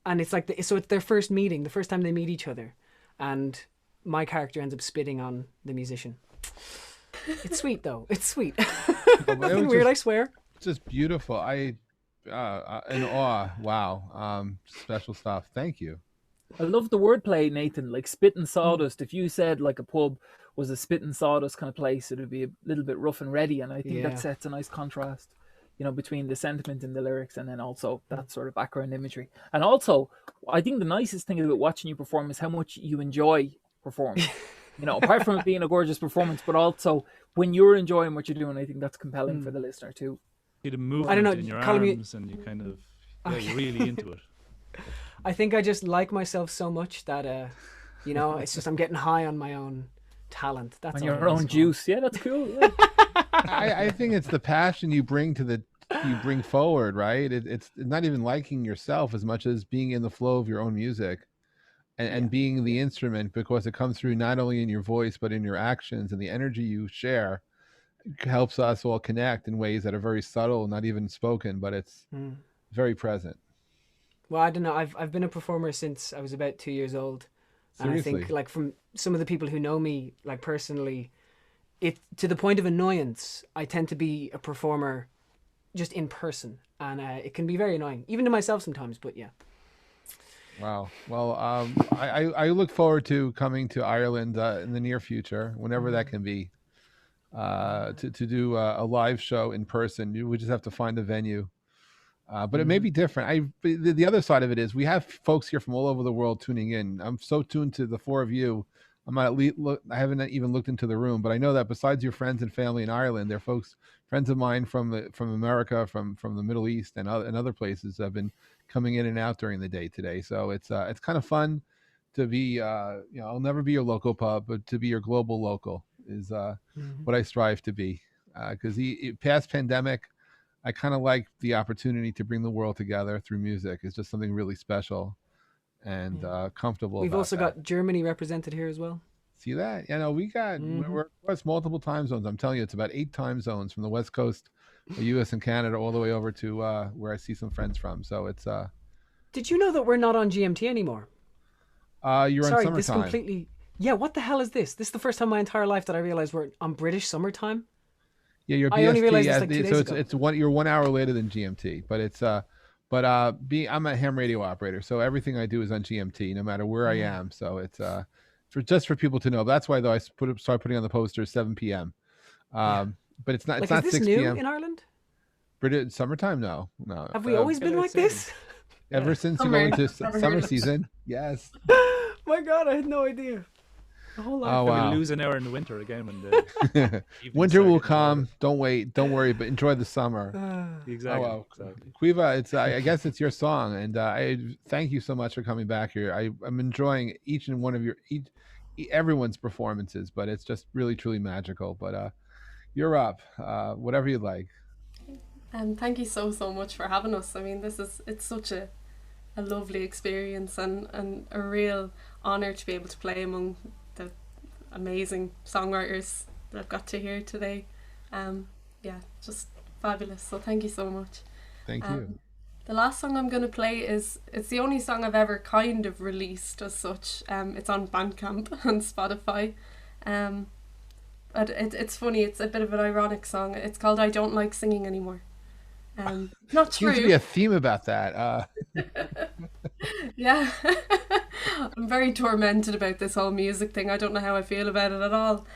and it's like so it's their first meeting, the first time they meet each other, and my character ends up spitting on the musician. It's sweet though. It's sweet. Nothing weird, I swear. It's just beautiful. In awe. Wow. Special stuff. Thank you. I love the wordplay, Nathan. Like spit and sawdust. If you said like a pub was a spit and sawdust kind of place, it would be a little bit rough and ready. And I think that sets a nice contrast, between the sentiment in the lyrics and then also that sort of background imagery. And also, I think the nicest thing about watching you perform is how much you enjoy performing. Apart from it being a gorgeous performance, but also when you're enjoying what you're doing, I think that's compelling for the listener too. The movement I don't know, in your Colm, arms, and you kind of you're really into it. I think I just like myself so much that it's just I'm getting high on my own talent. That's on your own juice. Yeah, that's cool. Yeah. I think it's the passion you bring forward, right? It's not even liking yourself as much as being in the flow of your own music. And being the instrument, because it comes through not only in your voice but in your actions, and the energy you share helps us all connect in ways that are very subtle, not even spoken, but it's very present. Well, I don't know. I've been a performer since I was about 2 years old. Seriously? And I think like from some of the people who know me like personally, it to the point of annoyance, I tend to be a performer just in person, and it can be very annoying even to myself sometimes, but yeah. Wow. Well, I look forward to coming to Ireland in the near future, whenever that can be, to do a live show in person. We just have to find a venue, but it may be different. The other side of it is we have folks here from all over the world tuning in. I'm so tuned to the four of you. I haven't even looked into the room, but I know that besides your friends and family in Ireland, there are friends of mine from America, from the Middle East, and other places have been coming in and out during the day today. So it's kind of fun to be, I'll never be your local pub, but to be your global local is what I strive to be. Because past pandemic, I kind of like the opportunity to bring the world together through music. It's just something really special and comfortable. We've also got Germany represented here as well. See that? We got we're across multiple time zones. I'm telling you, it's about 8 time zones from the West Coast, the U.S. and Canada, all the way over to where I see some friends from. So it's. Did you know that we're not on GMT anymore? You're Sorry, on summertime. This completely. Yeah, what the hell is this? This is the first time in my entire life that I realized we're on British summertime. Yeah, you're BST. I only realized this like 2 days ago. You're 1 hour later than GMT, but it's But I'm a ham radio operator, so everything I do is on GMT, no matter where I am. So it's for people to know. That's why though I start putting on the poster 7 p.m. But it's not. It's Like, not is this 6 new p.m. in Ireland? British summertime? No. Have we always been like this? Ever since you Summer. go into Never heard summer of it. season? Yes. My God, I had no idea. The whole life. Oh wow. We'll lose an hour in the winter again when the evenings Winter start will getting come. shorter. Don't wait. Don't worry. But enjoy the summer. Exactly. Oh, wow. Exactly. Quiva, it's I guess it's your song, and I thank you so much for coming back here. I'm enjoying each and one of everyone's performances, but it's just really truly magical. But you're up. Whatever you like. Thank you so much for having us. I mean, it's such a lovely experience and a real honour to be able to play among the amazing songwriters that I've got to hear today. Yeah, just fabulous. So thank you so much. Thank you. The last song I'm going to play it's the only song I've ever kind of released as such. It's on Bandcamp and Spotify. But it's funny, it's a bit of an ironic song. It's called I Don't Like Singing Anymore. Not Seems to be true. a theme about that. Yeah. I'm very tormented about this whole music thing. I don't know how I feel about it at all.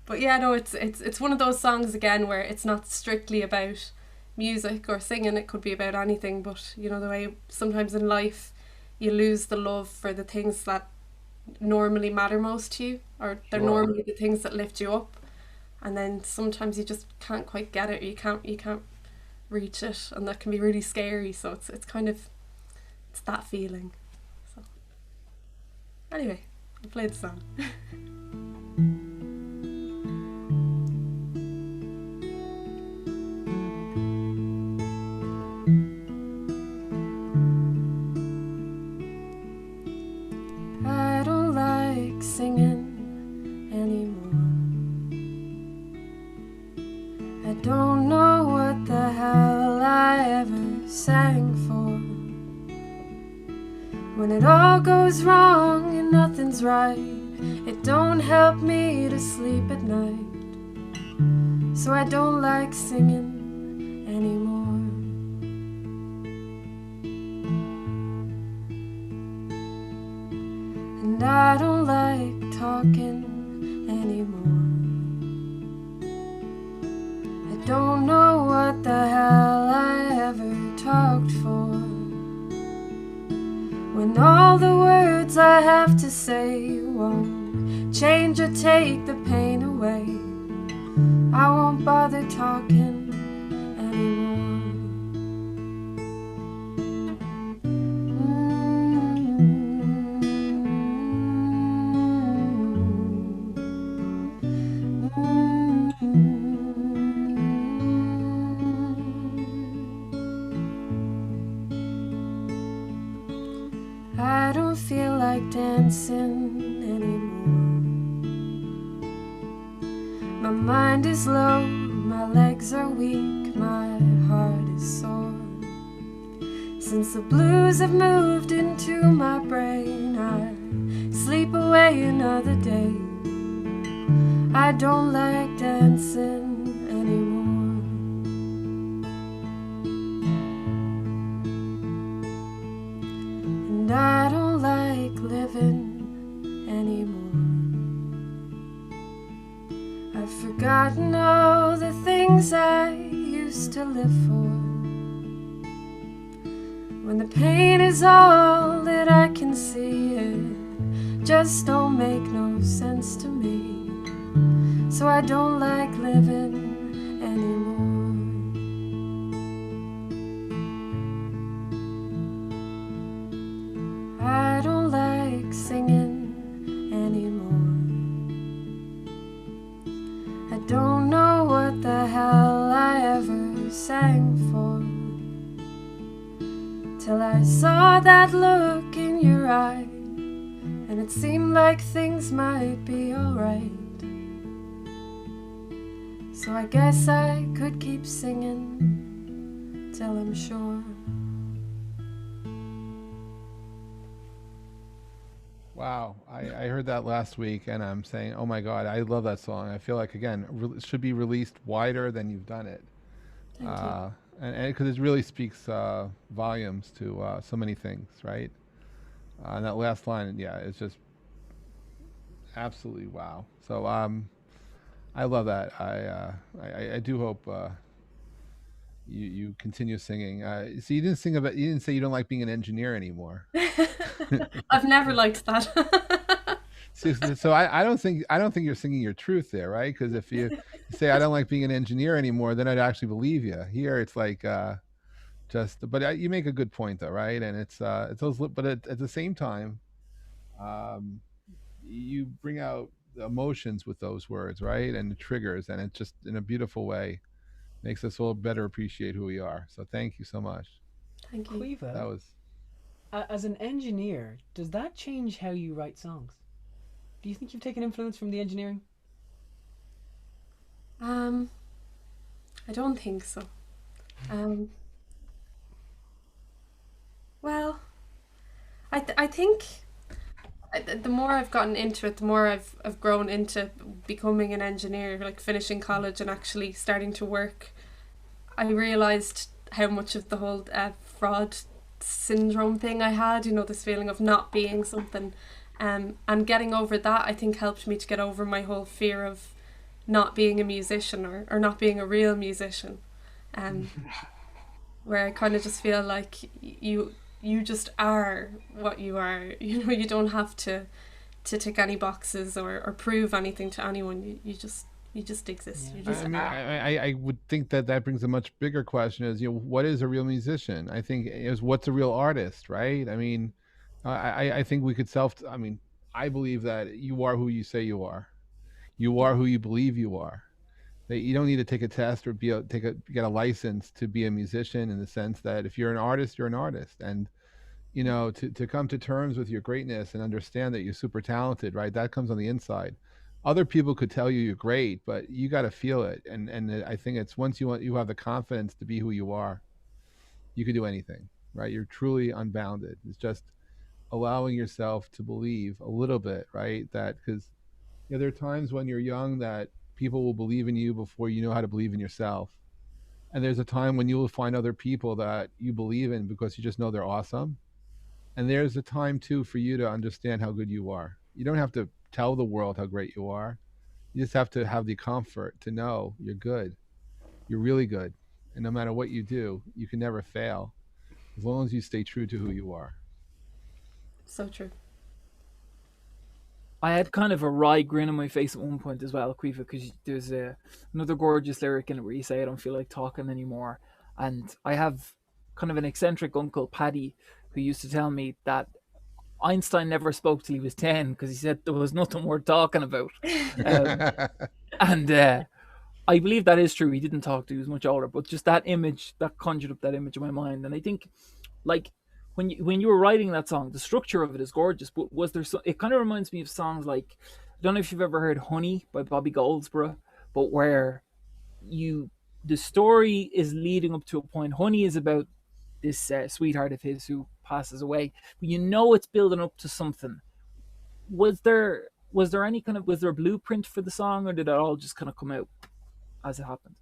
But yeah, no, it's one of those songs again where it's not strictly about music or singing. It could be about anything, but you know the way sometimes in life you lose the love for the things that normally matter most to you, or they're Sure. normally the things that lift you up, and then sometimes you just can't quite get it, or you can't reach it, and that can be really scary. So it's kind of that feeling. So anyway, I'll play the song. I don't like singing anymore. I don't know what the hell I ever sang for. When it all goes wrong and nothing's right, it don't help me to sleep at night. So I don't like singing anymore. And I don't like talking anymore. I don't know what the hell I ever talked for. When all the words I have to say won't change or take the pain away, I won't bother talking anymore. I don't feel like dancing anymore. My mind is low, my legs are weak, my heart is sore. Since the blues have moved into my brain, I sleep away another day. I don't like dancing anymore. And I don't like living anymore. I've forgotten all the things I used to live for. When the pain is all that I can see, it just don't make no sense to me. So I don't like living anymore. I don't like singing anymore. I don't know what the hell I ever sang for, till I saw that look in your eye, and it seemed like things might be alright. So I guess I could keep singing till I'm sure. Wow, I heard that last week, and I'm saying, oh my God, I love that song. I feel like again it should be released wider than you've done it. Thank you. and because it really speaks volumes to so many things, right? And that last line, yeah, it's just absolutely wow. So I love that. I do hope you continue singing. So you didn't sing about. You didn't say you don't like being an engineer anymore. I've never liked that. So I don't think you're singing your truth there, right? Because if you say I don't like being an engineer anymore, then I'd actually believe you. Here it's like but you make a good point though, right? And it's those, but at the same time, um, you bring out the emotions with those words, right? And the triggers, and it just in a beautiful way makes us all better appreciate who we are. So thank you so much. Thank you. Caoimhe, That was as an engineer, does that change how you write songs? Do you think you've taken influence from the engineering? I don't think so. Well, I think the more I've gotten into it, the more I've grown into becoming an engineer, like finishing college and actually starting to work. I realized how much of the whole fraud syndrome thing I had, this feeling of not being something. And getting over that, I think, helped me to get over my whole fear of not being a musician or not being a real musician. Where I kind of just feel like you just are what you are. You don't have to tick any boxes or prove anything to anyone. You just exist. Yeah. You just are. I would think that brings a much bigger question: is what is a real musician? I think is what's a real artist, right? I mean, I think we could I mean, I believe that you are who you say you are. You are who you believe you are. That you don't need to take a test or get a license to be a musician, in the sense that if you're an artist, you're an artist. And to come to terms with your greatness and understand that you're super talented, right? That comes on the inside. Other people could tell you you're great, but you got to feel it. And I think it's once you have the confidence to be who you are, you can do anything, right? You're truly unbounded. It's just allowing yourself to believe a little bit, right? That because there are times when you're young that people will believe in you before you know how to believe in yourself. And there's a time when you will find other people that you believe in because you just know they're awesome. And there's a time too for you to understand how good you are. You don't have to tell the world how great you are. You just have to have the comfort to know you're good. You're really good. And no matter what you do, you can never fail as long as you stay true to who you are. So true. I had kind of a wry grin on my face at one point as well, Quiva, because there's another gorgeous lyric in it where you say, I don't feel like talking anymore. And I have kind of an eccentric uncle, Paddy, who used to tell me that Einstein never spoke till he was 10 because he said there was nothing worth talking about. And I believe that is true. He didn't talk to, he was much older, but just that image, that conjured up that image in my mind. And I think, like, when you were writing that song, the structure of it is gorgeous, but was there it kind of reminds me of songs like, I don't know if you've ever heard Honey by Bobby Goldsboro, but where the story is leading up to a point. Honey is about this sweetheart of his who passes away, but it's building up to something. Was there any kind of, was there a blueprint for the song, or did it all just kind of come out as it happened?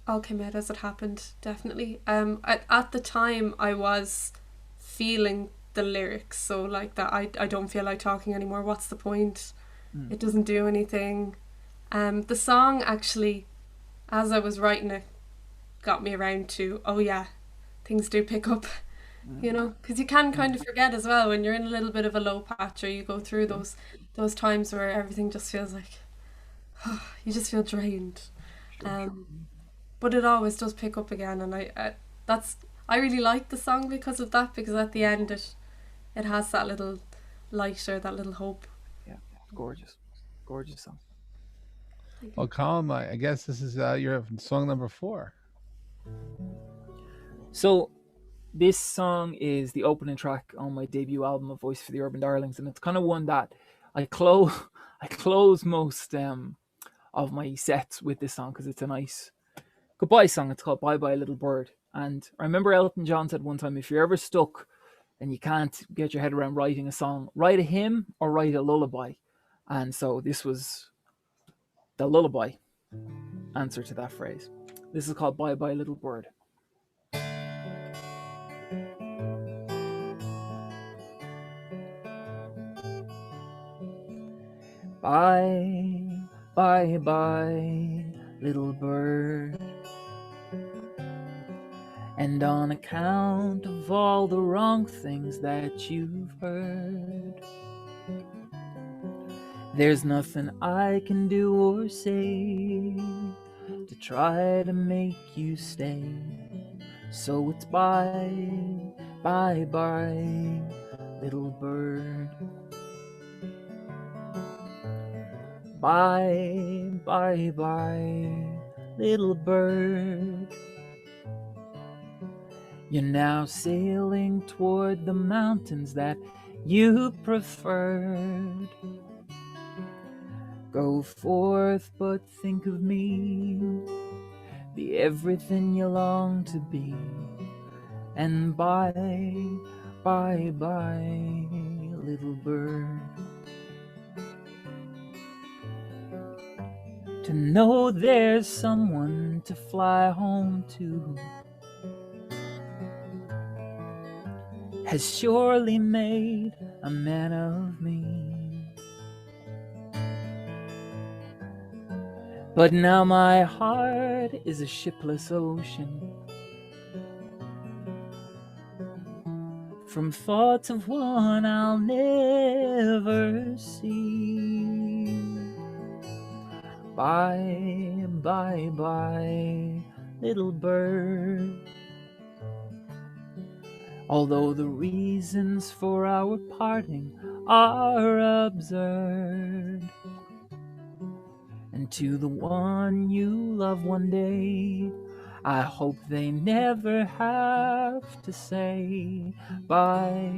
All came out as it happened, definitely. At the time I was feeling the lyrics, so like that I don't feel like talking anymore, what's the point? It doesn't do anything. The song actually, as I was writing it, got me around to, oh yeah, things do pick up, because you can kind of forget as well when you're in a little bit of a low patch, or you go through those times where everything just feels like you just feel drained. But it always does pick up again, and I really like the song because of that, because at the end it has that little light or that little hope. Yeah, gorgeous song. Well, Colm, I guess this is your song number 4. So this song is the opening track on my debut album, A Voice for the Urban Darlings, and it's kind of one that I close most of my sets with this song because it's a nice goodbye song. It's called Bye Bye Little Bird. And I remember Elton John said one time, if you're ever stuck and you can't get your head around writing a song, write a hymn or write a lullaby. And so this was the lullaby answer to that phrase. This is called Bye Bye Little Bird. Bye, bye, bye, little bird. And on account of all the wrong things that you've heard, there's nothing I can do or say to try to make you stay. So it's bye, bye, bye, little bird. Bye, bye, bye, little bird. You're now sailing toward the mountains that you preferred. Go forth, but think of me. Be everything you long to be. And bye, bye, bye, little bird. To know there's someone to fly home to has surely made a man of me. But now my heart is a shipless ocean, from thoughts of one I'll never see. Bye, bye, bye, little bird. Although the reasons for our parting are absurd, and to the one you love one day, I hope they never have to say bye,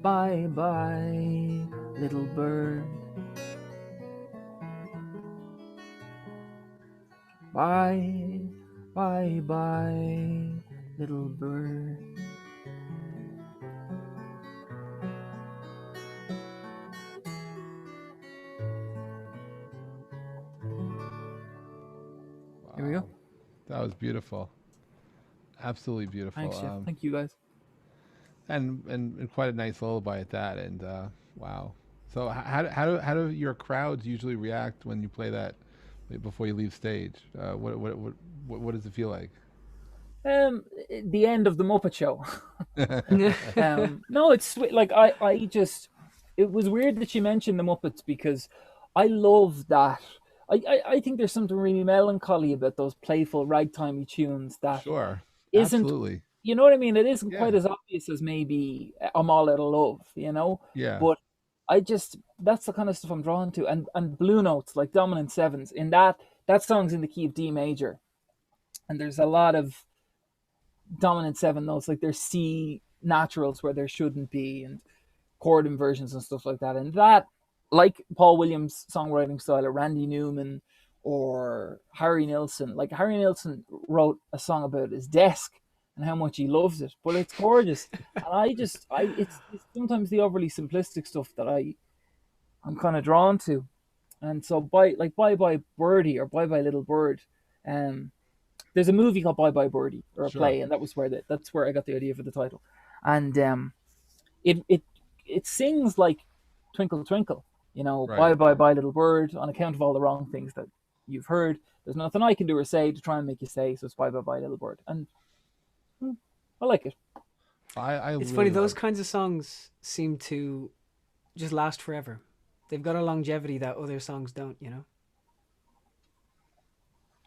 bye, bye, little bird. Bye, bye, bye, little bird. Here we go. That was beautiful. Absolutely beautiful. Thanks, Jeff. Thank you, guys. And quite a nice lullaby at that. And wow. So how do your crowds usually react when you play that before you leave stage? What does it feel like? The end of the Muppet Show. No, it's sweet. Like I just, it was weird that you mentioned the Muppets because I love that. I think there's something really melancholy about those playful ragtimey tunes that Sure. isn't, Absolutely. you know what I mean? It isn't quite Yeah. as obvious as maybe I'm All Out of Love, you know? Yeah. But that's the kind of stuff I'm drawn to. And blue notes, like dominant sevens, in that song's in the key of D major. And there's a lot of dominant seven notes, like there's C naturals where there shouldn't be, and chord inversions and stuff like that. And that, like Paul Williams' songwriting style, or Randy Newman or Harry Nilsson. Like Harry Nilsson wrote a song about his desk and how much he loves it, but it's gorgeous. And it's sometimes the overly simplistic stuff that I'm kind of drawn to. And so Bye Bye Birdie or Bye Bye Little Bird, there's a movie called Bye Bye Birdie, or a Sure. play, and that's where I got the idea for the title. And it sings like Twinkle Twinkle, you know, Right. Bye Bye Bye Little Bird, on account of all the wrong things that you've heard. There's nothing I can do or say to try and make you say, so it's Bye Bye Bye Little Bird. And I like it. It's really funny, those love- kinds of songs seem to just last forever. They've got a longevity that other songs don't, you know?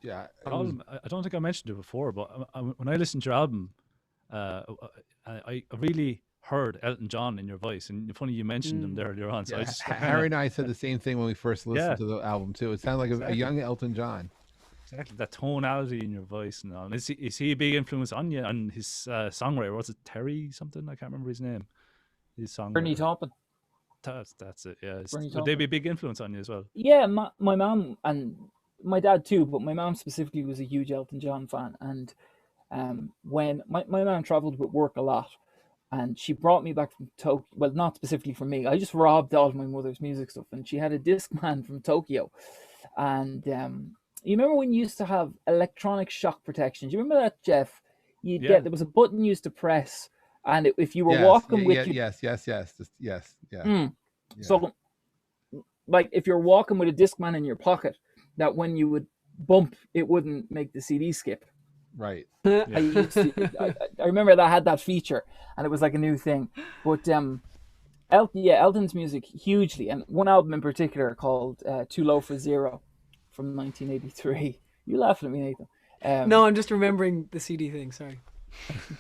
Yeah. Colm, I don't think I mentioned it before, but when I listened to your album, I really heard Elton John in your voice, and funny you mentioned him there earlier on. So Yeah, I just Harry and I said the same thing when we first listened Yeah. to the album too. It sounded like a Exactly. young Elton John. exactly that tonality in your voice and all. And is he a big influence on you and his songwriter? Was it Terry something? I can't remember his name. His songwriter. Bernie Taupin. That's it. Yeah. Bernie Would they Taupin. be a big influence on you as well? Yeah, my mom and my dad too, but my mom specifically was a huge Elton John fan. And when my mom traveled with work a lot, and she brought me back from Tokyo. Well, not specifically for me. I just robbed all of my mother's music stuff, and she had a Discman from Tokyo. And you remember when you used to have electronic shock protection? Do you remember that, Jeff? You'd Yeah. get, there was a button you used to press, and if you were Yes, walking yeah, with yeah, your yes, yeah. So like if you're walking with a Discman in your pocket, that when you would bump, it wouldn't make the CD skip. Right. I used to, I remember that had that feature, and it was like a new thing. But Elton's music hugely, and one album in particular called "Too Low for Zero" from 1983. You laughing at me, Nathan? No, I'm just remembering the CD thing. Sorry.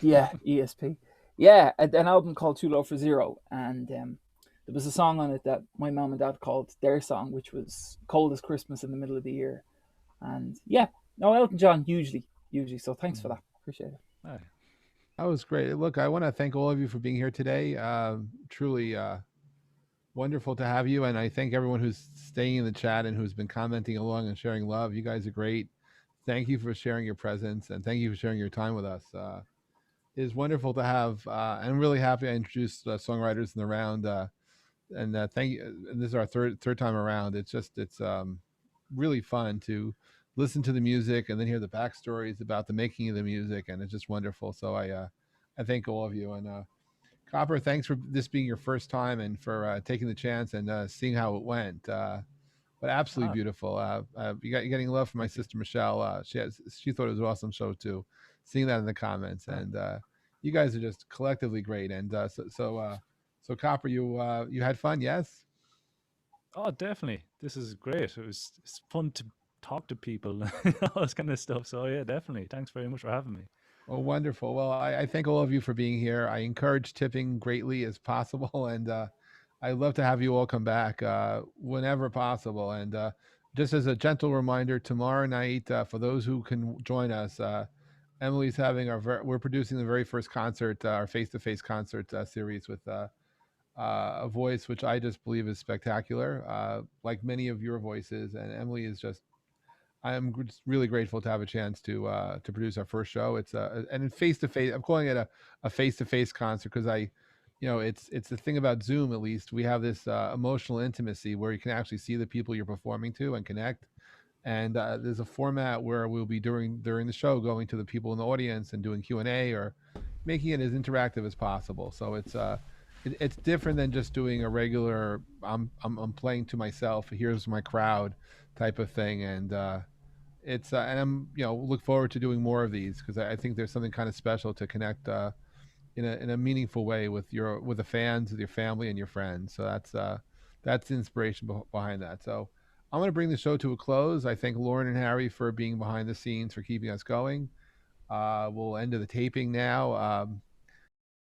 Yeah, ESP. Yeah, an album called "Too Low for Zero," and there was a song on it that my mom and dad called their song, which was "Cold as Christmas in the Middle of the Year." And yeah, no, Elton John hugely. So thanks for that. Appreciate it. Aye. That was great. Look, I want to thank all of you for being here today. Truly wonderful to have you. And I thank everyone who's staying in the chat and who's been commenting along and sharing love. You guys are great. Thank you for sharing your presence, and thank you for sharing your time with us. It is wonderful to have. I'm really happy I introduced songwriters in the round. And thank you. And this is our third time around. It's really fun to listen to the music and then hear the backstories about the making of the music, and it's just wonderful. So I thank all of you. And Copper, thanks for this being your first time and for taking the chance and seeing how it went. But absolutely beautiful. You're getting love from my sister Michelle. She thought it was an awesome show too. Seeing that in the comments, and you guys are just collectively great. And so Copper, you had fun, yes? Oh, definitely. This is great. It's fun to talk to people, all this kind of stuff. So yeah, definitely. Thanks very much for having me. Oh, wonderful. Well, I thank all of you for being here. I encourage tipping greatly as possible, and I'd love to have you all come back whenever possible. And just as a gentle reminder, tomorrow night, for those who can join us, Emily's having we're producing the very first concert, our face-to-face concert series with a voice which I just believe is spectacular, like many of your voices. And Emily is just, I am really grateful to have a chance to produce our first show. It's and face to face. I'm calling it a face to face concert because it's the thing about Zoom. At least we have this emotional intimacy where you can actually see the people you're performing to and connect. And there's a format where we'll be during the show going to the people in the audience and doing Q&A or making it as interactive as possible. So it's different than just doing a regular I'm playing to myself, here's my crowd type of thing. And it's and I'm look forward to doing more of these because I think there's something kind of special to connect in a meaningful way with the fans, with your family and your friends. So that's the inspiration behind that. So I'm going to bring the show to a close. I thank Lauren and Harry for being behind the scenes for keeping us going. We'll end the taping now.